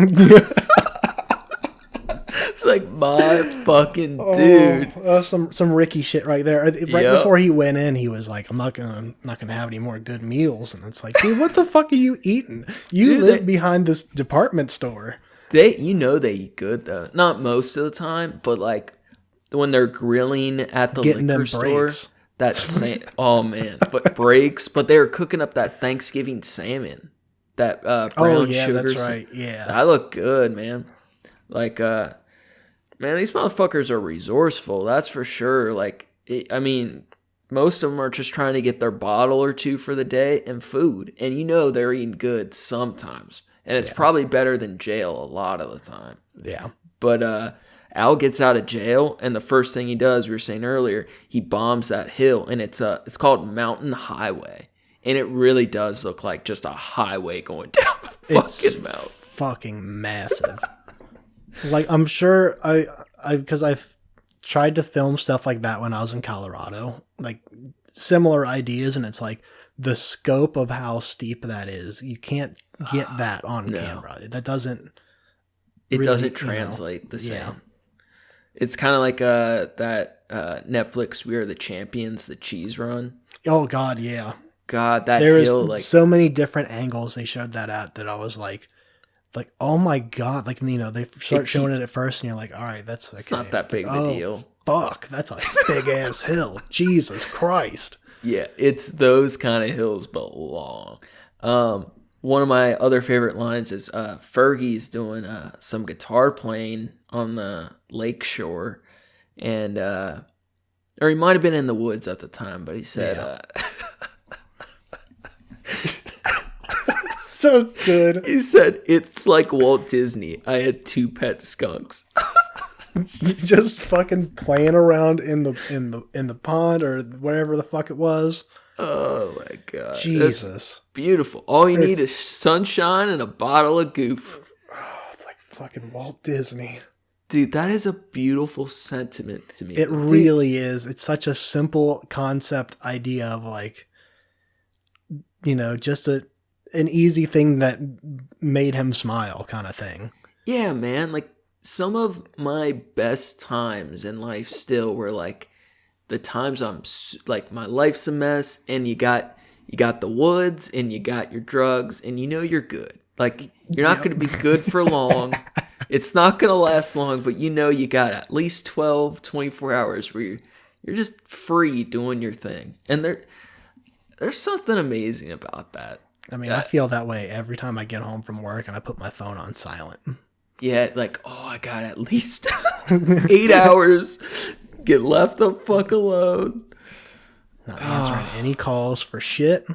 It's like, my fucking dude. Some Ricky shit right there. Right before he went in, he was like, "I'm not gonna have any more good meals." And it's like, dude, what the fuck are you eating? You live behind this department store. They eat good though. Not most of the time, but like when they're grilling at the liquor store. Oh man, but breaks. But they were cooking up that Thanksgiving salmon, that brown sugar. That's right. Yeah, that looked good, man. Like, man, these motherfuckers are resourceful. That's for sure. Like, I mean, most of them are just trying to get their bottle or two for the day and food, and they're eating good sometimes, and it's probably better than jail a lot of the time. Yeah, but Al gets out of jail, and the first thing he does, we were saying earlier, he bombs that hill, and it's called Mountain Highway, and it really does look like just a highway going down the fucking mountain. Fucking massive. Like, I'm sure because I've tried to film stuff like that when I was in Colorado, like similar ideas, and it's like the scope of how steep that is. You can't get that on camera. That doesn't. It doesn't translate the same. Yeah. It's kind of like that Netflix "We Are the Champions," the cheese run. Oh God, yeah. God, that There was hill, like, so many different angles they showed that at that I was like, oh my God. Like, they start showing it at first and you're like, all right, that's okay. it's not that big like, of a deal. Fuck, that's a big ass hill. Jesus Christ. Yeah, it's those kind of hills, but long. One of my other favorite lines is Fergie's doing some guitar playing on the lake shore, and or he might have been in the woods at the time, but he said, So good. he said, "It's like Walt Disney. I had 2 pet skunks." Just fucking playing around in the pond or whatever the fuck it was. Oh my God, Jesus, that's beautiful. All you need is sunshine and a bottle of goof. Oh, it's like fucking Walt Disney. Dude, that is a beautiful sentiment to me. It really is. It's such a simple concept idea of like, just an easy thing that made him smile kind of thing. Yeah, man. Like, some of my best times in life still were like the times I'm like, my life's a mess and you got the woods and you got your drugs and you're good. Like, you're not going to be good for long. It's not going to last long, but you got at least 12, 24 hours where you're just free doing your thing. And there's something amazing about that. I mean, I feel that way every time I get home from work and I put my phone on silent. Yeah, like, oh, I got at least 8 hours. Get left the fuck alone. Not answering any calls for shit.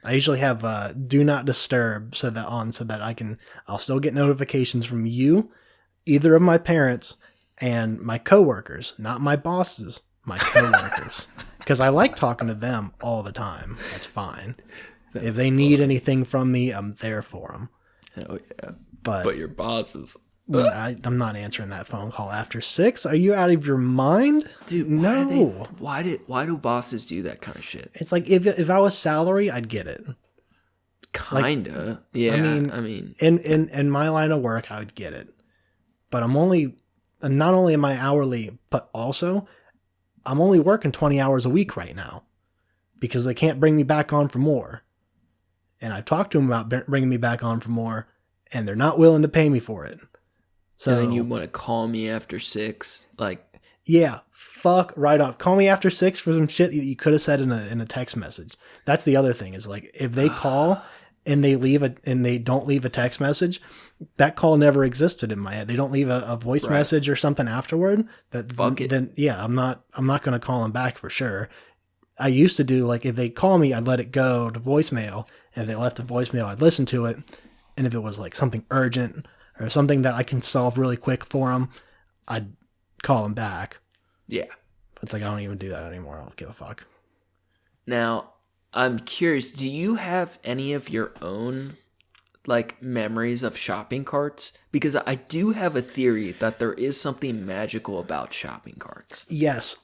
I usually have do not disturb so that I'll still get notifications from you, either of my parents, and my coworkers, not my bosses, my coworkers. Because I like talking to them all the time. That's fine. If they need anything from me, I'm there for them. Hell yeah. But your bosses. I'm not answering that phone call after 6. Are you out of your mind? Dude, no. Why do bosses do that kind of shit? It's like if I was salary, I'd get it. Kinda. Yeah. I mean in my line of work, I would get it. But not only am I hourly, but also I'm only working 20 hours a week right now because they can't bring me back on for more. And I've talked to them about bringing me back on for more, and they're not willing to pay me for it. So and then you want to call me after 6, like, yeah, fuck right off. Call me after 6 for some shit that you could have said in a text message. That's the other thing is like if they call and they don't leave a text message, that call never existed in my head. They don't leave a voice message or something afterward. Fuck it. Then yeah, I'm not going to call them back for sure. I used to do like if they call me, I'd let it go to voicemail, and if they left a voicemail, I'd listen to it, and if it was like something urgent or something that I can solve really quick for them, I'd call them back. Yeah. It's like I don't even do that anymore. I don't give a fuck. Now, I'm curious, do you have any of your own like memories of shopping carts? Because I do have a theory that there is something magical about shopping carts. Yes.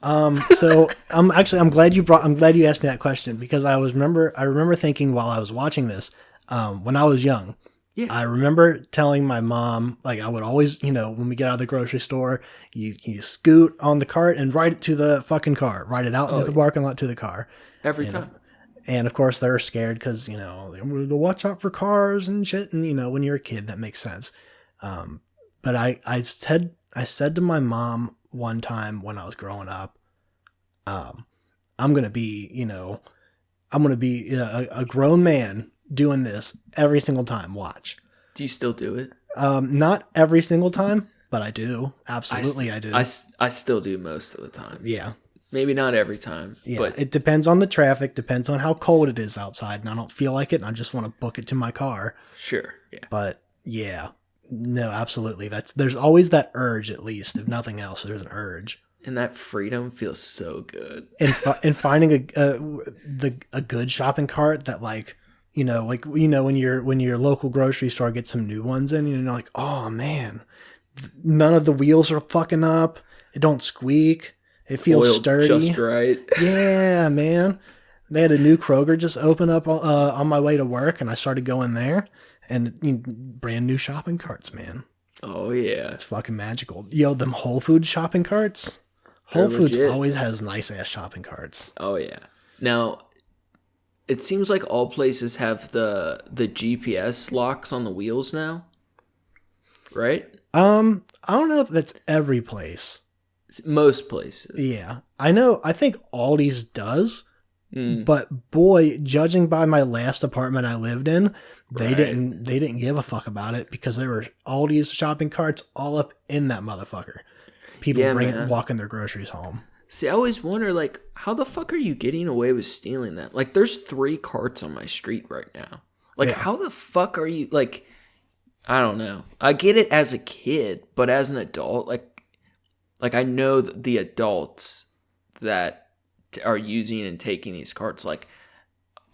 So I'm glad you asked me that question because I remember thinking while I was watching this, when I was young. Yeah. I remember telling my mom, like I would always, when we get out of the grocery store, you scoot on the cart and ride it to the fucking car. Ride it out into the parking lot to the car. Every time. And of course they're scared because, they watch out for cars and shit. And, when you're a kid, that makes sense. But I said to my mom one time when I was growing up, I'm going to be, a grown man doing this every single time. Watch. Do you still do it? Not every single time, but I do. Absolutely, I do. I still do most of the time. Yeah. Maybe not every time. Yeah. But it depends on the traffic, depends on how cold it is outside, and I don't feel like it, and I just want to book it to my car. Sure. Yeah. But yeah. No, absolutely. There's always that urge, at least. If nothing else, there's an urge. And that freedom feels so good. And finding a good shopping cart that when your local grocery store gets some new ones in, and you're like, oh man, none of the wheels are fucking up. It don't squeak. It feels sturdy. Just right. Yeah, man. They had a new Kroger just open up on my way to work, and I started going there, and brand new shopping carts, man. Oh yeah, it's fucking magical. Them Whole Foods shopping carts. Whole Foods always has nice ass shopping carts. Oh yeah. Now, it seems like all places have the GPS locks on the wheels now, right? I don't know if that's every place. Most places. Yeah. I know, I think Aldi's does, Mm, but boy, judging by my last apartment I lived in, right. they didn't give a fuck about it because there were Aldi's shopping carts all up in that motherfucker. People Yeah, man. walking their groceries home. See, I always wonder, like, how the fuck are you getting away with stealing that? Like, there's 3 carts on my street right now. Like, Yeah. how the fuck are you, like, I don't know. I get it as a kid, but as an adult, like I know the adults that are using and taking these carts, like,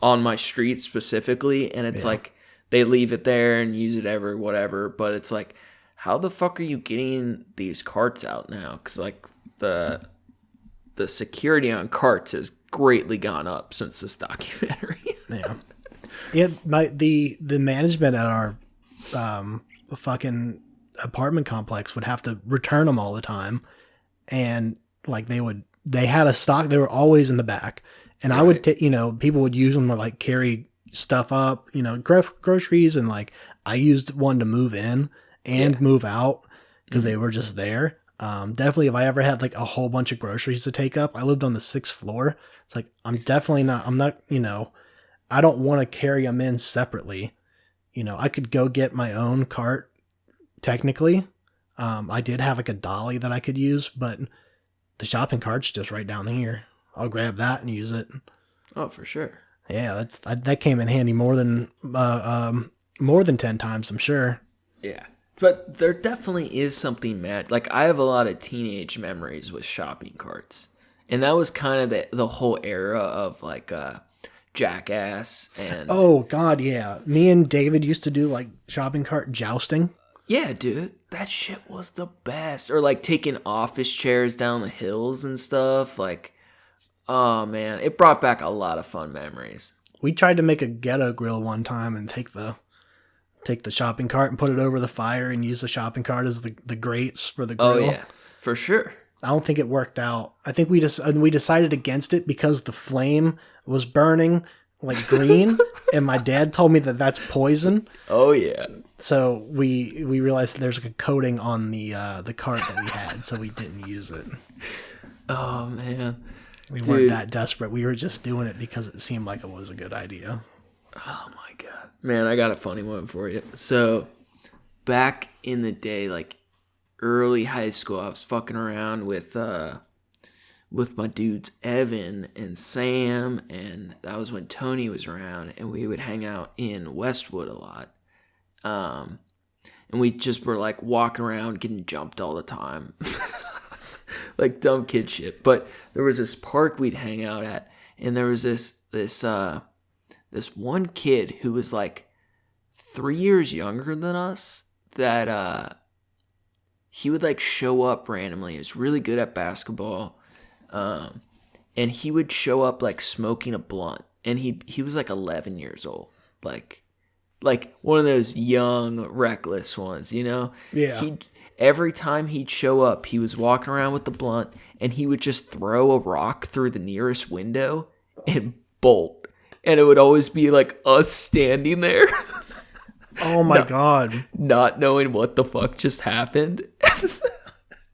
on my street specifically, and it's Yeah. like, they leave it there and use it ever, whatever, but it's like, how the fuck are you getting these carts out now? Because, like, the security on carts has greatly gone up since this documentary. Yeah. Yeah, the management at our fucking apartment complex would have to return them all the time, and like they had a stock. They were always in the back, and I would people would use them to like carry stuff up, groceries, and like I used one to move in and move out because they were just there. Definitely, if I ever had like a whole bunch of groceries to take up, I lived on the 6th floor. It's like I'm not, I don't want to carry them in separately. I could go get my own cart technically. I did have like a dolly that I could use, but the shopping cart's just right down here. I'll grab that and use it. Oh, for sure. Yeah, that came in handy more than 10 times, I'm sure. Yeah. But there definitely is something mad. Like, I have a lot of teenage memories with shopping carts. And that was kind of the whole era of, like, Jackass and... Oh, God, yeah. Me and David used to do, like, shopping cart jousting. Yeah, dude. That shit was the best. Or, like, taking office chairs down the hills and stuff. Like, oh, man. It brought back a lot of fun memories. We tried to make a ghetto grill one time and take the shopping cart and put it over the fire and use the shopping cart as the grates for the grill. Oh, yeah. For sure. I don't think it worked out. I think we decided against it because the flame was burning like green, and my dad told me that that's poison. Oh, yeah. So we realized there's like a coating on the cart that we had, so we didn't use it. Oh, man. We weren't that desperate. We were just doing it because it seemed like it was a good idea. Oh, my God. Man, I got a funny one for you. So, back in the day, like, early high school, I was fucking around with my dudes Evan and Sam, and that was when Tony was around, and we would hang out in Westwood a lot. And we just were like walking around getting jumped all the time. Like dumb kid shit. But there was this park we'd hang out at, and there was this one kid who was like 3 years younger than us that he would like show up randomly. He was really good at basketball. And he would show up like smoking a blunt, and he was like 11 years old. Like one of those young, reckless ones, Yeah. Every time he'd show up, he was walking around with the blunt, and he would just throw a rock through the nearest window and bolt. And it would always be like us standing there. Oh my God. Not knowing what the fuck just happened.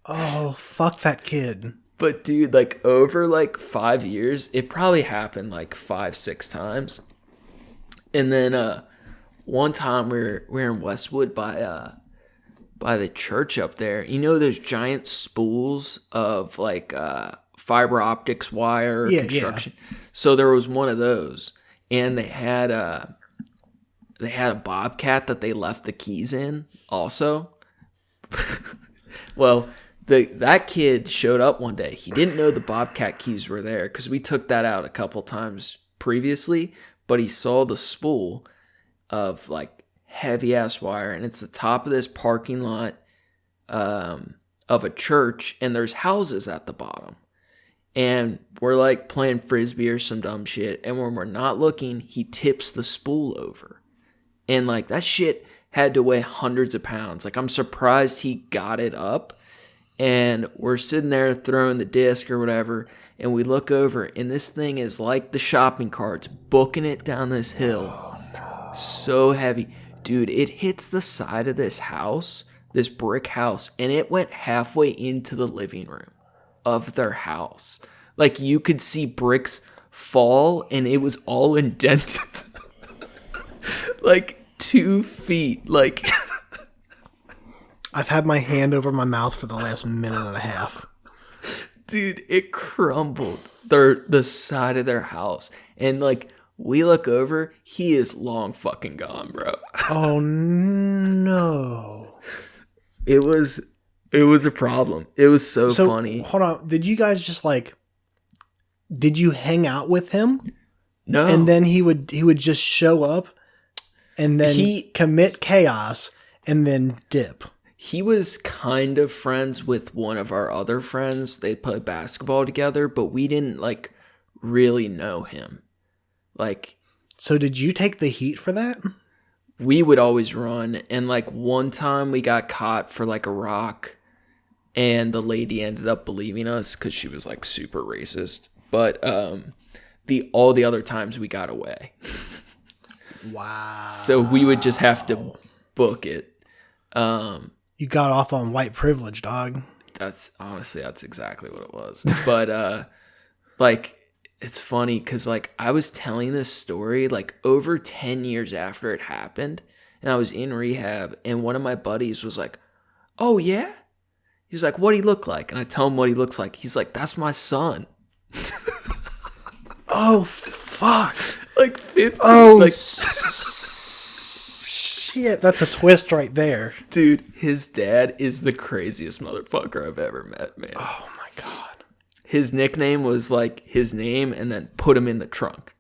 Oh, fuck that kid. But dude, like over like 5 years, it probably happened like 5-6 times. And then one time we were in Westwood by the church up there. You know those giant spools of like fiber optics wire construction. Yeah. So there was one of those, and they had a Bobcat that they left the keys in also. Well, that kid showed up one day. He didn't know the Bobcat keys were there because we took that out a couple times previously, but he saw the spool of like heavy ass wire, and it's the top of this parking lot of a church, and there's houses at the bottom. And we're like playing frisbee or some dumb shit, and when we're not looking, he tips the spool over. And like that shit had to weigh hundreds of pounds. Like I'm surprised he got it up. And we're sitting there throwing the disc or whatever, And we look over, and this thing is like the shopping carts, booking it down this hill. Oh, no. So heavy. Dude, it hits the side of this house, this brick house, and it went halfway into the living room of their house. Like, you could see bricks fall, and it was all indented. Like, 2 feet. Like, I've had my hand over my mouth for the last minute and a half. dude, it crumbled the side of their house. And, like, we look over, he is long fucking gone, bro. Oh, no. It was a problem. It was so funny. Hold on. Did you guys just, like, did you hang out with him? No. And then he would just show up and then commit chaos and then dip. He was kind of friends with one of our other friends. They played basketball together, but we didn't, like, really know him. Like, so did you take the heat for that? We would always run, and, like, one time we got caught for, like, a rock, and the lady ended up believing us because she was, like, super racist. But all the other times we got away. Wow. So we would just have to book it. You got off on white privilege, dog. That's exactly what it was. But like, it's funny because, like, I was telling this story like over 10 years after it happened, and I was in rehab, and one of my buddies was like, "Oh yeah?" He's like, "What'd he look like?" And I tell him what he looks like. He's like, "That's my son." Oh fuck. Like 50. Oh, like, shit, that's a twist right there. dude, his dad is the craziest motherfucker I've ever met, man. Oh my god. His nickname was, like, his name and then put him in the trunk.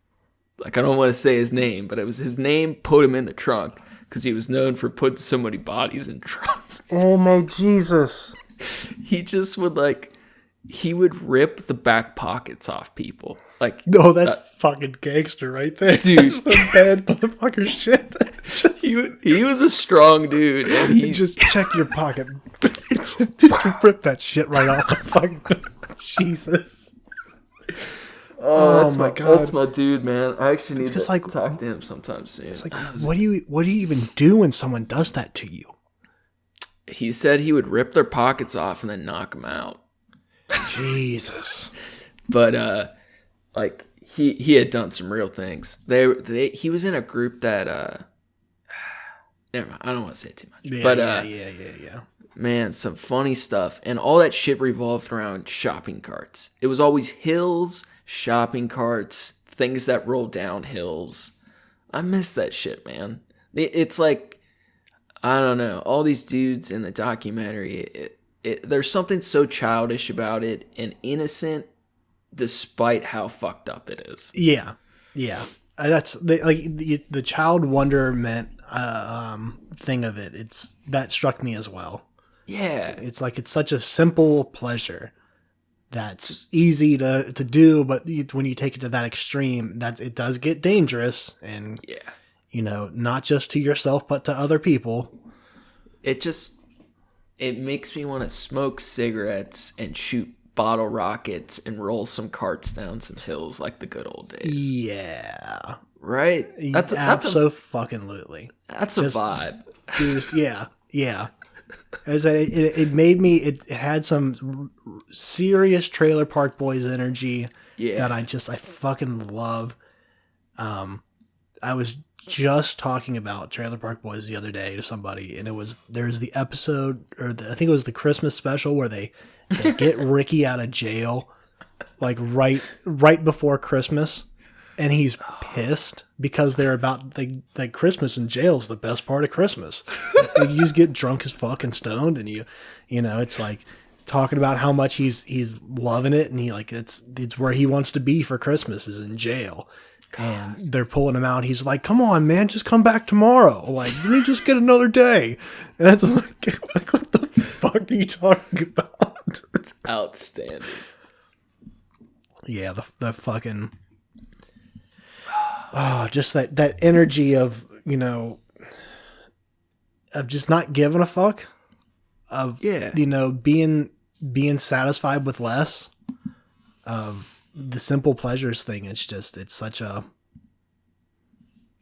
Like, I don't want to say his name, but it was his name, put him in the trunk, because he was known for putting so many bodies in trunk. Oh my Jesus. He just would, like, he would rip the back pockets off people. Like, No, that's fucking gangster right there. Dude. That's some bad motherfucker shit. he was a strong dude, and he Just check your pocket. Just rip that shit right off the fucking Jesus. Oh my God. That's my dude, man. I actually need to like, talk to him sometime soon. It's like, what do you even do when someone does that to you? He said he would rip their pockets off and then knock them out. Jesus. But like, he had done some real things. He was in a group that never mind, I don't want to say it too much. Yeah, but yeah. man, some funny stuff, and all that shit revolved around shopping carts. It was always hills, shopping carts, things that roll down hills. I miss that shit, man. It's like, I don't know, all these dudes in the documentary, there's something so childish about it and innocent, despite how fucked up it is. Yeah. That's the child wonderment thing of it. That struck me as well. Yeah. It's like, it's such a simple pleasure that's easy to do, but when you take it to that extreme, it does get dangerous, and yeah, not just to yourself but to other people. It makes me want to smoke cigarettes and shoot bottle rockets and roll some carts down some hills like the good old days. Yeah. Right? That's absolutely. That's a vibe. Just, yeah. As it made me, it had some serious Trailer Park Boys energy that I fucking love. I was just talking about Trailer Park Boys the other day to somebody, and there's the episode, I think it was the Christmas special where they get Ricky out of jail, like right before Christmas, and he's pissed because they're about like Christmas in jail is the best part of Christmas. You just get drunk as fuck and stoned, and it's like talking about how much he's loving it, and it's where he wants to be for Christmas is in jail. And they're pulling him out. He's like, "Come on, man, just come back tomorrow. Like, let me just get another day." And it's like what the fuck are you talking about? It's outstanding. Yeah, the fucking just that energy of of just not giving a fuck, of being satisfied with less. of the simple pleasures thing. It's such a,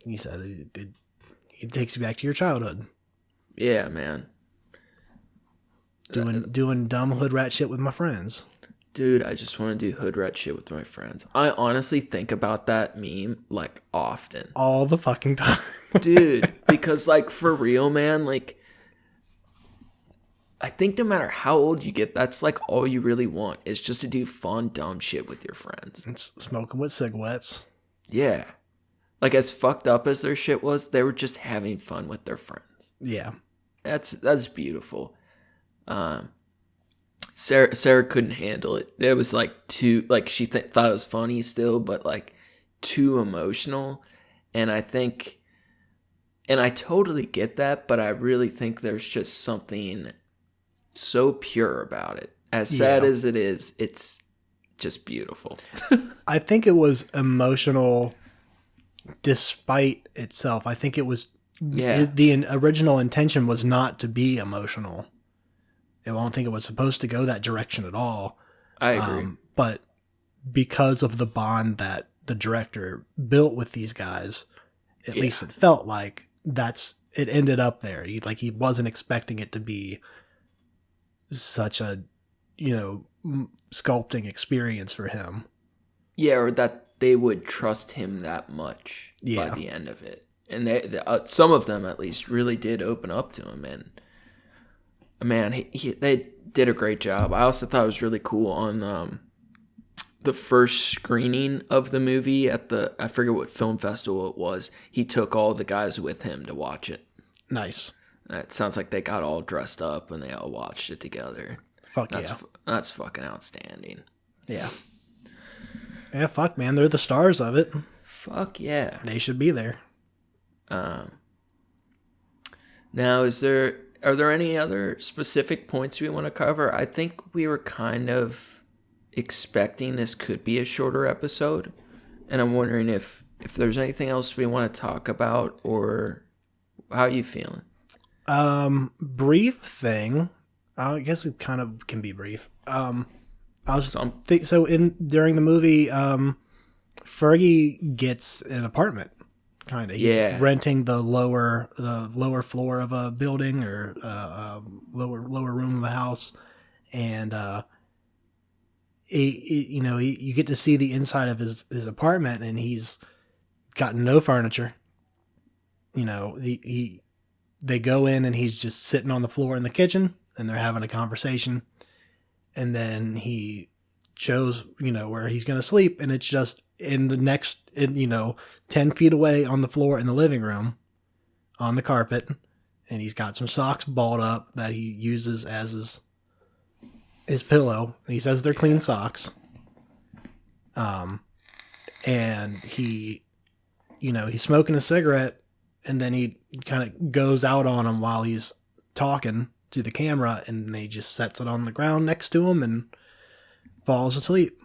you said it takes you back to your childhood. Yeah, man. Doing dumb hood rat shit with my friends. Dude, I just want to do hood rat shit with my friends. I honestly think about that meme like often. All the fucking time. Dude, because like for real, man, like I think no matter how old you get, that's like all you really want is just to do fun, dumb shit with your friends. It's smoking with cigarettes. Yeah. Like as fucked up as their shit was, they were just having fun with their friends. Yeah. That's beautiful. Sarah couldn't handle it. It was like too, like she thought it was funny still, but like too emotional. And I think, and I totally get that, but I really think there's just something so pure about it. As sad as it is, it's just beautiful. I think it was emotional despite itself. I think it was, the original intention was not to be emotional. I don't think it was supposed to go that direction at all. I agree. But because of the bond that the director built with these guys, at least it felt like it ended up there. He wasn't expecting it to be such a, sculpting experience for him. Yeah, or that they would trust him that much by the end of it. And they some of them at least really did open up to him, and man, they did a great job. I also thought it was really cool on the first screening of the movie at I forget what film festival it was. He took all the guys with him to watch it. Nice. It sounds like they got all dressed up and they all watched it together. That's fucking outstanding. Yeah. Yeah, fuck, man. They're the stars of it. Fuck yeah. They should be there. Now, are there any other specific points we want to cover? I think we were kind of expecting this could be a shorter episode, and I'm wondering if there's anything else we want to talk about, or how are you feeling? Brief thing. I guess it kind of can be brief. During the movie, Fergie gets an apartment. Kind of. He's renting the lower floor of a building, or lower room of a house, and you get to see the inside of his apartment, and he's got no furniture. They go in and he's just sitting on the floor in the kitchen, and they're having a conversation, and then he shows where he's going to sleep, and it's just in the next 10 feet away on the floor in the living room on the carpet, and he's got some socks balled up that he uses as his pillow. He says they're clean socks. And he's smoking a cigarette, and then he kind of goes out on him while he's talking to the camera, and then he just sets it on the ground next to him and falls asleep.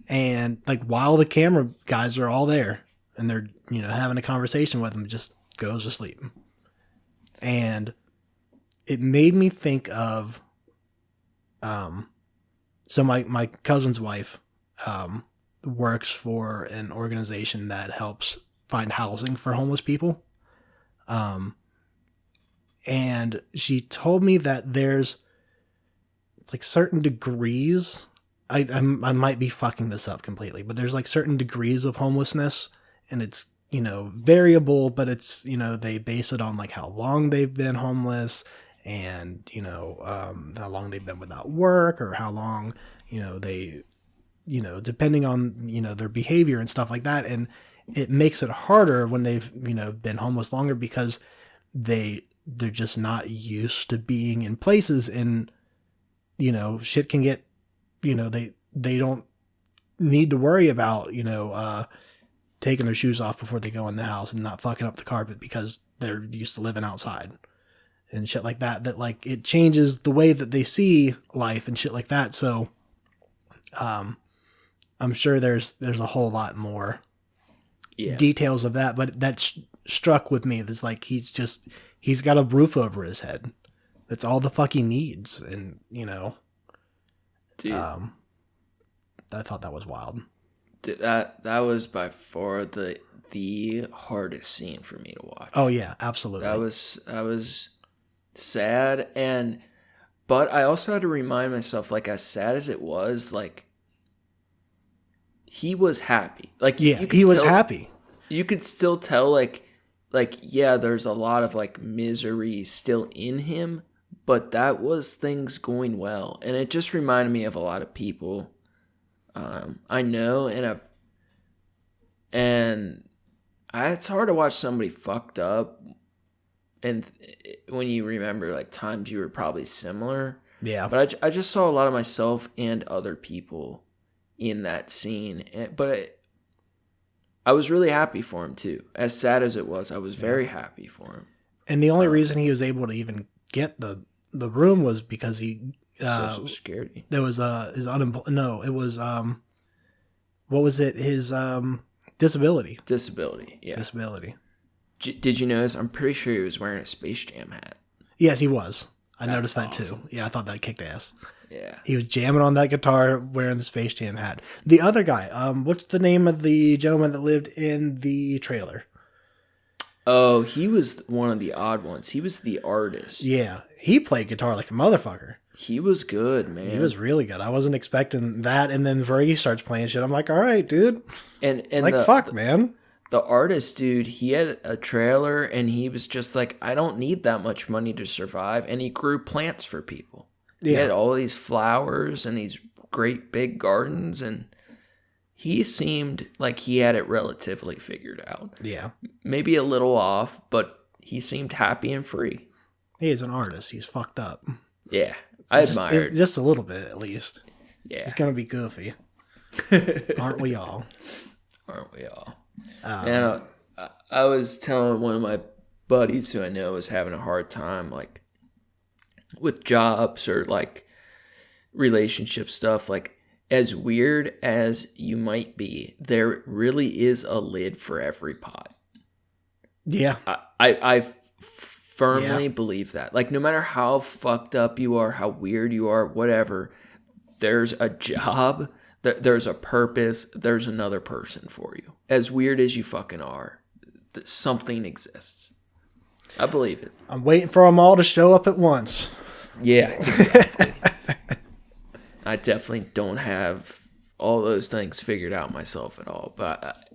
And like while the camera guys are all there and they're having a conversation with him, just goes to sleep. And it made me think of so my cousin's wife works for an organization that helps find housing for homeless people. And she told me that there's like certain degrees. I might be fucking this up completely, but there's like certain degrees of homelessness, and it's, variable, but it's, they base it on like how long they've been homeless, and, how long they've been without work, or how long, they, depending on, their behavior and stuff like that. And it makes it harder when they've, been homeless longer, because they're just not used to being in places, and, shit can get, they don't need to worry about, taking their shoes off before they go in the house and not fucking up the carpet because they're used to living outside and shit like that. That like it changes the way that they see life and shit like that. So, I'm sure there's a whole lot more details of that, but that struck with me. That's like, he's got a roof over his head. That's all the fuck he needs. And, Dude, I thought that was wild. That was by far the hardest scene for me to watch. Oh yeah, absolutely. That was sad, but I also had to remind myself, like, as sad as it was, like, he was happy. Like, yeah, he was happy. You could still tell, like yeah, there's a lot of like misery still in him, but that was things going well, and it just reminded me of a lot of people I know, it's hard to watch somebody fucked up, and when you remember like times you were probably similar. Yeah. But I just saw a lot of myself and other people in that scene, but I was really happy for him too. As sad as it was, I was very happy for him. And the only reason he was able to even get the room was because he Social Security. There was his No, it was what was it? His disability. Disability. Yeah. Disability. Did you notice? I'm pretty sure he was wearing a Space Jam hat. Yes, he was. I noticed that awesome. too. Yeah, I thought that kicked ass. Yeah. He was jamming on that guitar wearing the Space Jam hat. The other guy, what's the name of the gentleman that lived in the trailer? Oh, he was one of the odd ones. He was the artist. Yeah, he played guitar like a motherfucker. He was good, man. He was really good. I wasn't expecting that, and then Fergie starts playing shit. I'm like, all right, dude. And like, fuck, man. The artist, dude, he had a trailer, and he was just like, I don't need that much money to survive, and he grew plants for people. Yeah. He had all these flowers and these great big gardens, and he seemed like he had it relatively figured out. Yeah. Maybe a little off, but he seemed happy and free. He is an artist. He's fucked up. Yeah. I admire it. Just a little bit, at least. Yeah. He's going to be goofy. Aren't we all? Aren't we all? And I was telling one of my buddies who I know is having a hard time, like, with jobs or, like, relationship stuff, like, as weird as you might be, there really is a lid for every pot. Yeah. I firmly believe that. Like, no matter how fucked up you are, how weird you are, whatever, there's a job, there's a purpose, there's another person for you. As weird as you fucking are, something exists. I believe it. I'm waiting for them all to show up at once. Yeah, exactly. I definitely don't have all those things figured out myself at all. But,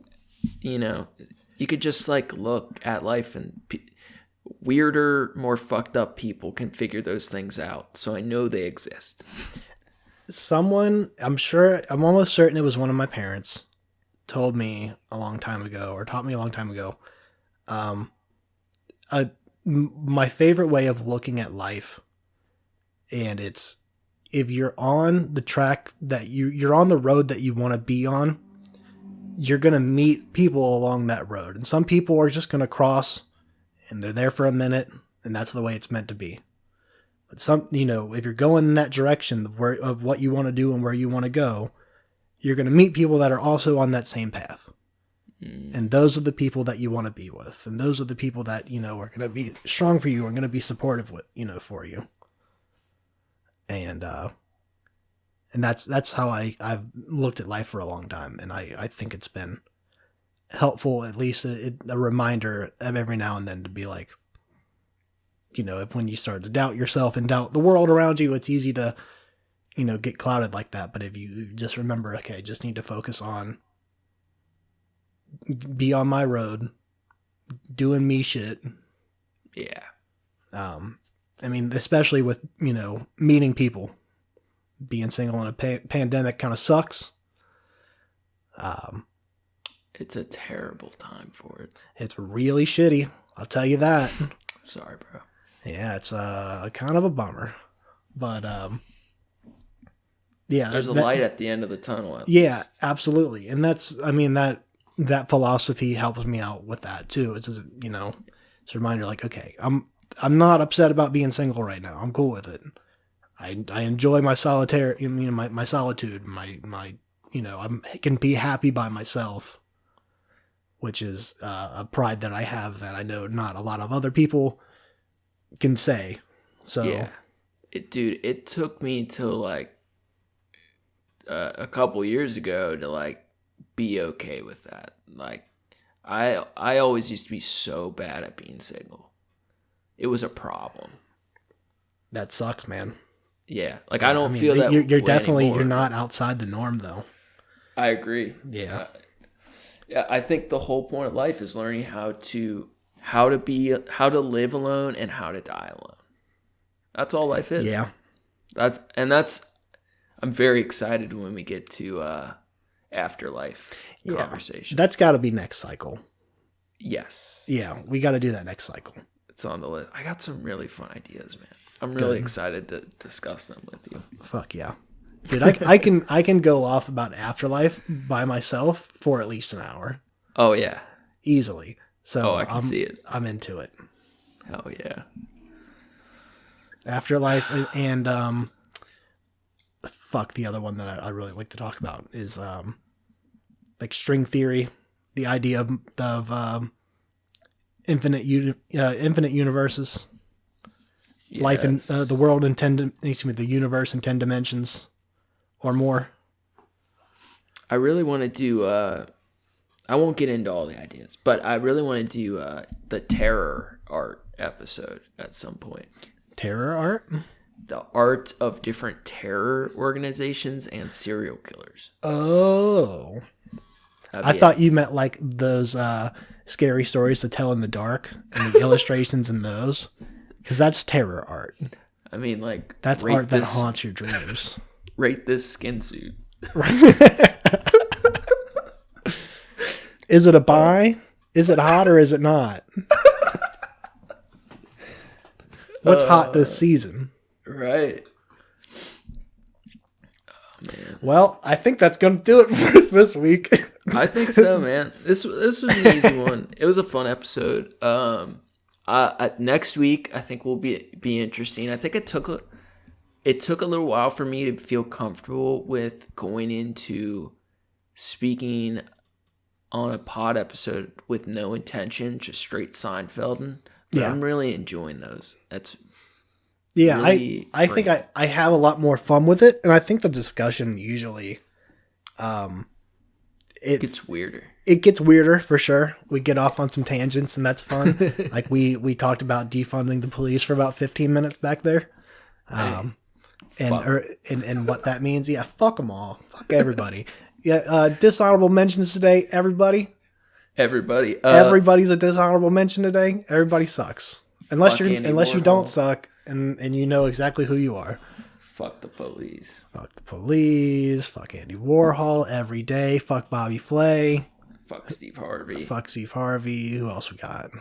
you could just, like, look at life, and weirder, more fucked up people can figure those things out. So I know they exist. Someone, I'm almost certain it was one of my parents, told me a long time ago, or taught me a long time ago, my favorite way of looking at life, and it's, if you're on the track that you're on the road that you want to be on, you're going to meet people along that road. And some people are just going to cross, and they're there for a minute, and that's the way it's meant to be. But if you're going in that direction of what you want to do and where you want to go, you're going to meet people that are also on that same path. And those are the people that you want to be with. And those are the people that, are going to be strong for you and going to be supportive with, for you. And that's how I've looked at life for a long time. And I think it's been helpful, at least a reminder of every now and then to be like, if when you start to doubt yourself and doubt the world around you, it's easy to, get clouded like that. But if you just remember, okay, I just need to be on my road, doing me shit. Yeah. Especially with, meeting people. Being single in a pandemic kind of sucks. It's a terrible time for it. It's really shitty. I'll tell you that. Sorry, bro. Yeah, it's kind of a bummer. But, yeah. There's a light at the end of the tunnel. Yeah, absolutely. And that philosophy helps me out with that too. It's just, it's a reminder like, okay, I'm not upset about being single right now. I'm cool with it. I enjoy my solitude, my I can be happy by myself, which is a pride that I have that I know not a lot of other people can say. So yeah, it took me till like a couple years ago to like be okay with that. Like I always used to be so bad at being single. It was a problem. That sucks, man. Yeah, like I don't feel that you're way definitely anymore. You're not outside the norm though. I agree. Yeah. Yeah, I think the whole point of life is learning how to live alone and how to die alone. That's all life is. Yeah. I'm very excited when we get to afterlife conversation. That's got to be next cycle. Yes. Yeah, we got to do that next cycle. It's on the list. I got some really fun ideas, man. I'm really excited to discuss them with you. Fuck yeah. Dude, I can go off about afterlife by myself for at least an hour. Oh yeah. Easily. So I can see it. I'm into it. Hell yeah. Afterlife and fuck, the other one that I really like to talk about is like string theory, the idea of infinite universes. Yes. Life in the world in the universe in 10 dimensions or more. I really want to do I won't get into all the ideas, but I really want to do the terror art episode at some point. Terror art? The art of different terror organizations and serial killers. Oh. I thought you meant like those scary stories to tell in the dark and the illustrations in those. Because that's terror art. I mean, like... That's art that haunts your dreams. Rate this skin suit. Is it a buy? Is it hot or is it not? What's hot this season? Right. Oh, man. Well, I think that's going to do it for us this week. I think so, man. This was an easy one. It was a fun episode. Next week, I think will be interesting. I think it took a little while for me to feel comfortable with going into speaking on a pod episode with no intention, just straight Seinfelding. But I'm really enjoying those. That's really I think I have a lot more fun with it, and I think the discussion usually it gets weirder. It gets weirder for sure. We get off on some tangents, and that's fun. Like we talked about defunding the police for about 15 minutes back there, and what that means. Yeah, fuck them all. Fuck everybody. Yeah, dishonorable mentions today. Everybody. Everybody's a dishonorable mention today. Everybody sucks. Unless you don't suck, and you know exactly who you are. Fuck the police. Fuck the police. Fuck Andy Warhol every day. Fuck Bobby Flay. Fuck Steve Harvey. Fuck Steve Harvey. Who else we got?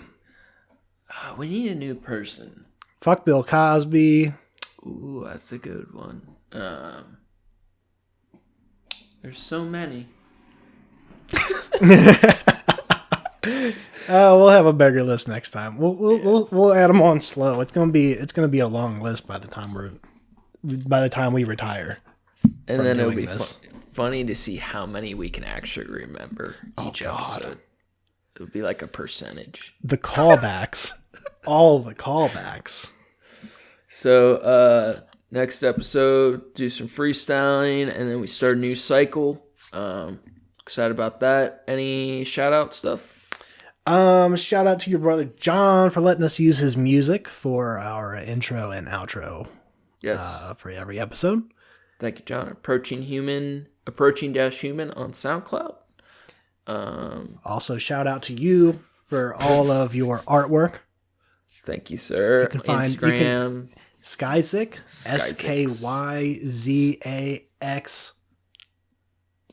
We need a new person. Fuck Bill Cosby. Ooh, that's a good one. There's so many. We'll have a bigger list next time. We'll add them on slow. It's gonna be a long list by the time we retire. And then it'll be funny to see how many we can actually remember each episode. It'll be like a percentage. The callbacks, all the callbacks. So next episode, do some freestyling, and then we start a new cycle. Excited about that. Any shout out stuff? Shout out to your brother John for letting us use his music for our intro and outro. Yes. For every episode. Thank you, John. Approaching-human on SoundCloud. Also, shout out to you for all of your artwork. Thank you, sir. You can find Instagram. Skyzik. SKYZAX.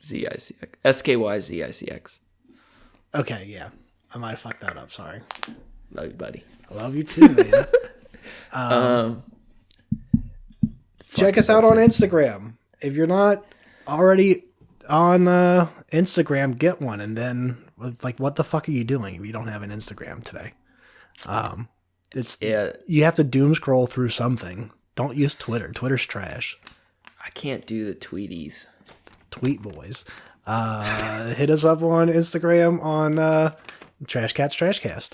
ZICX. SKYZICX. Okay, yeah. I might have fucked that up. Sorry. Love you, buddy. I love you too, man. Check us out on Instagram. If you're not already on Instagram, get one. And then, like, what the fuck are you doing if you don't have an Instagram today? You have to doom scroll through something. Don't use Twitter. Twitter's trash. I can't do the tweeties. Tweet boys. Hit us up on Instagram on Trashcats Trashcast.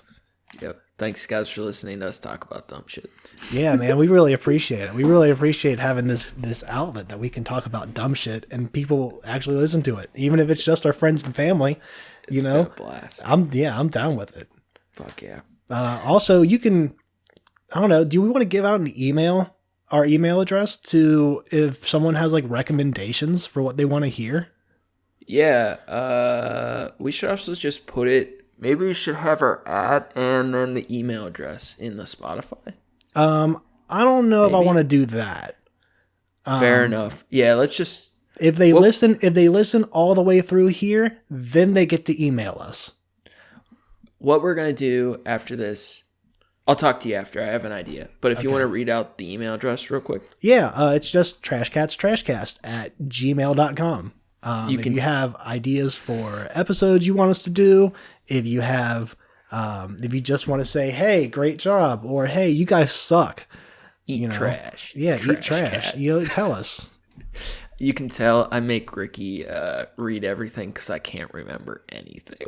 Yep. Thanks, guys, for listening to us talk about dumb shit. Yeah, man, we really appreciate it. We really appreciate having this outlet that we can talk about dumb shit and people actually listen to it, even if it's just our friends and family. It's been a blast. I'm down with it. Fuck yeah. Also, you can, I don't know, do we want to give out our email address to if someone has like recommendations for what they want to hear? Yeah. We should also just put it. Maybe we should have our ad and then the email address in the Spotify. I don't know if I want to do that. Fair enough. Yeah, let's just. If they listen all the way through here, then they get to email us. What we're gonna do after this, I'll talk to you after. I have an idea. But if you want to read out the email address real quick. Yeah, it's just trashcatstrashcast@gmail.com. If you have ideas for episodes you want us to do, if you just want to say, hey, great job, or hey, you guys suck. Eat trash. Yeah, eat trash. Cat. Tell us. You can tell I make Ricky read everything because I can't remember anything.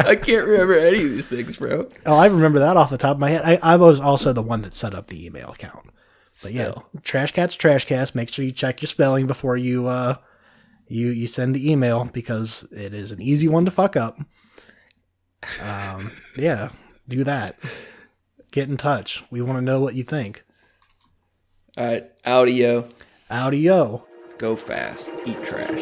I can't remember any of these things, bro. Oh, I remember that off the top of my head. I was also the one that set up the email account. But Still. yeah, Trashcast. Make sure you check your spelling before you you send the email because it is an easy one to fuck up. Yeah, do that. Get in touch. We want to know what you think. All right, audio. Go fast. Eat trash.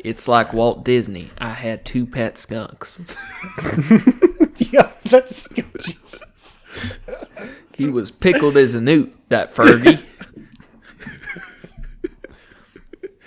It's like Walt Disney. I had 2 pet skunks. Yeah, that's Jesus. He was pickled as a newt, that Fergie.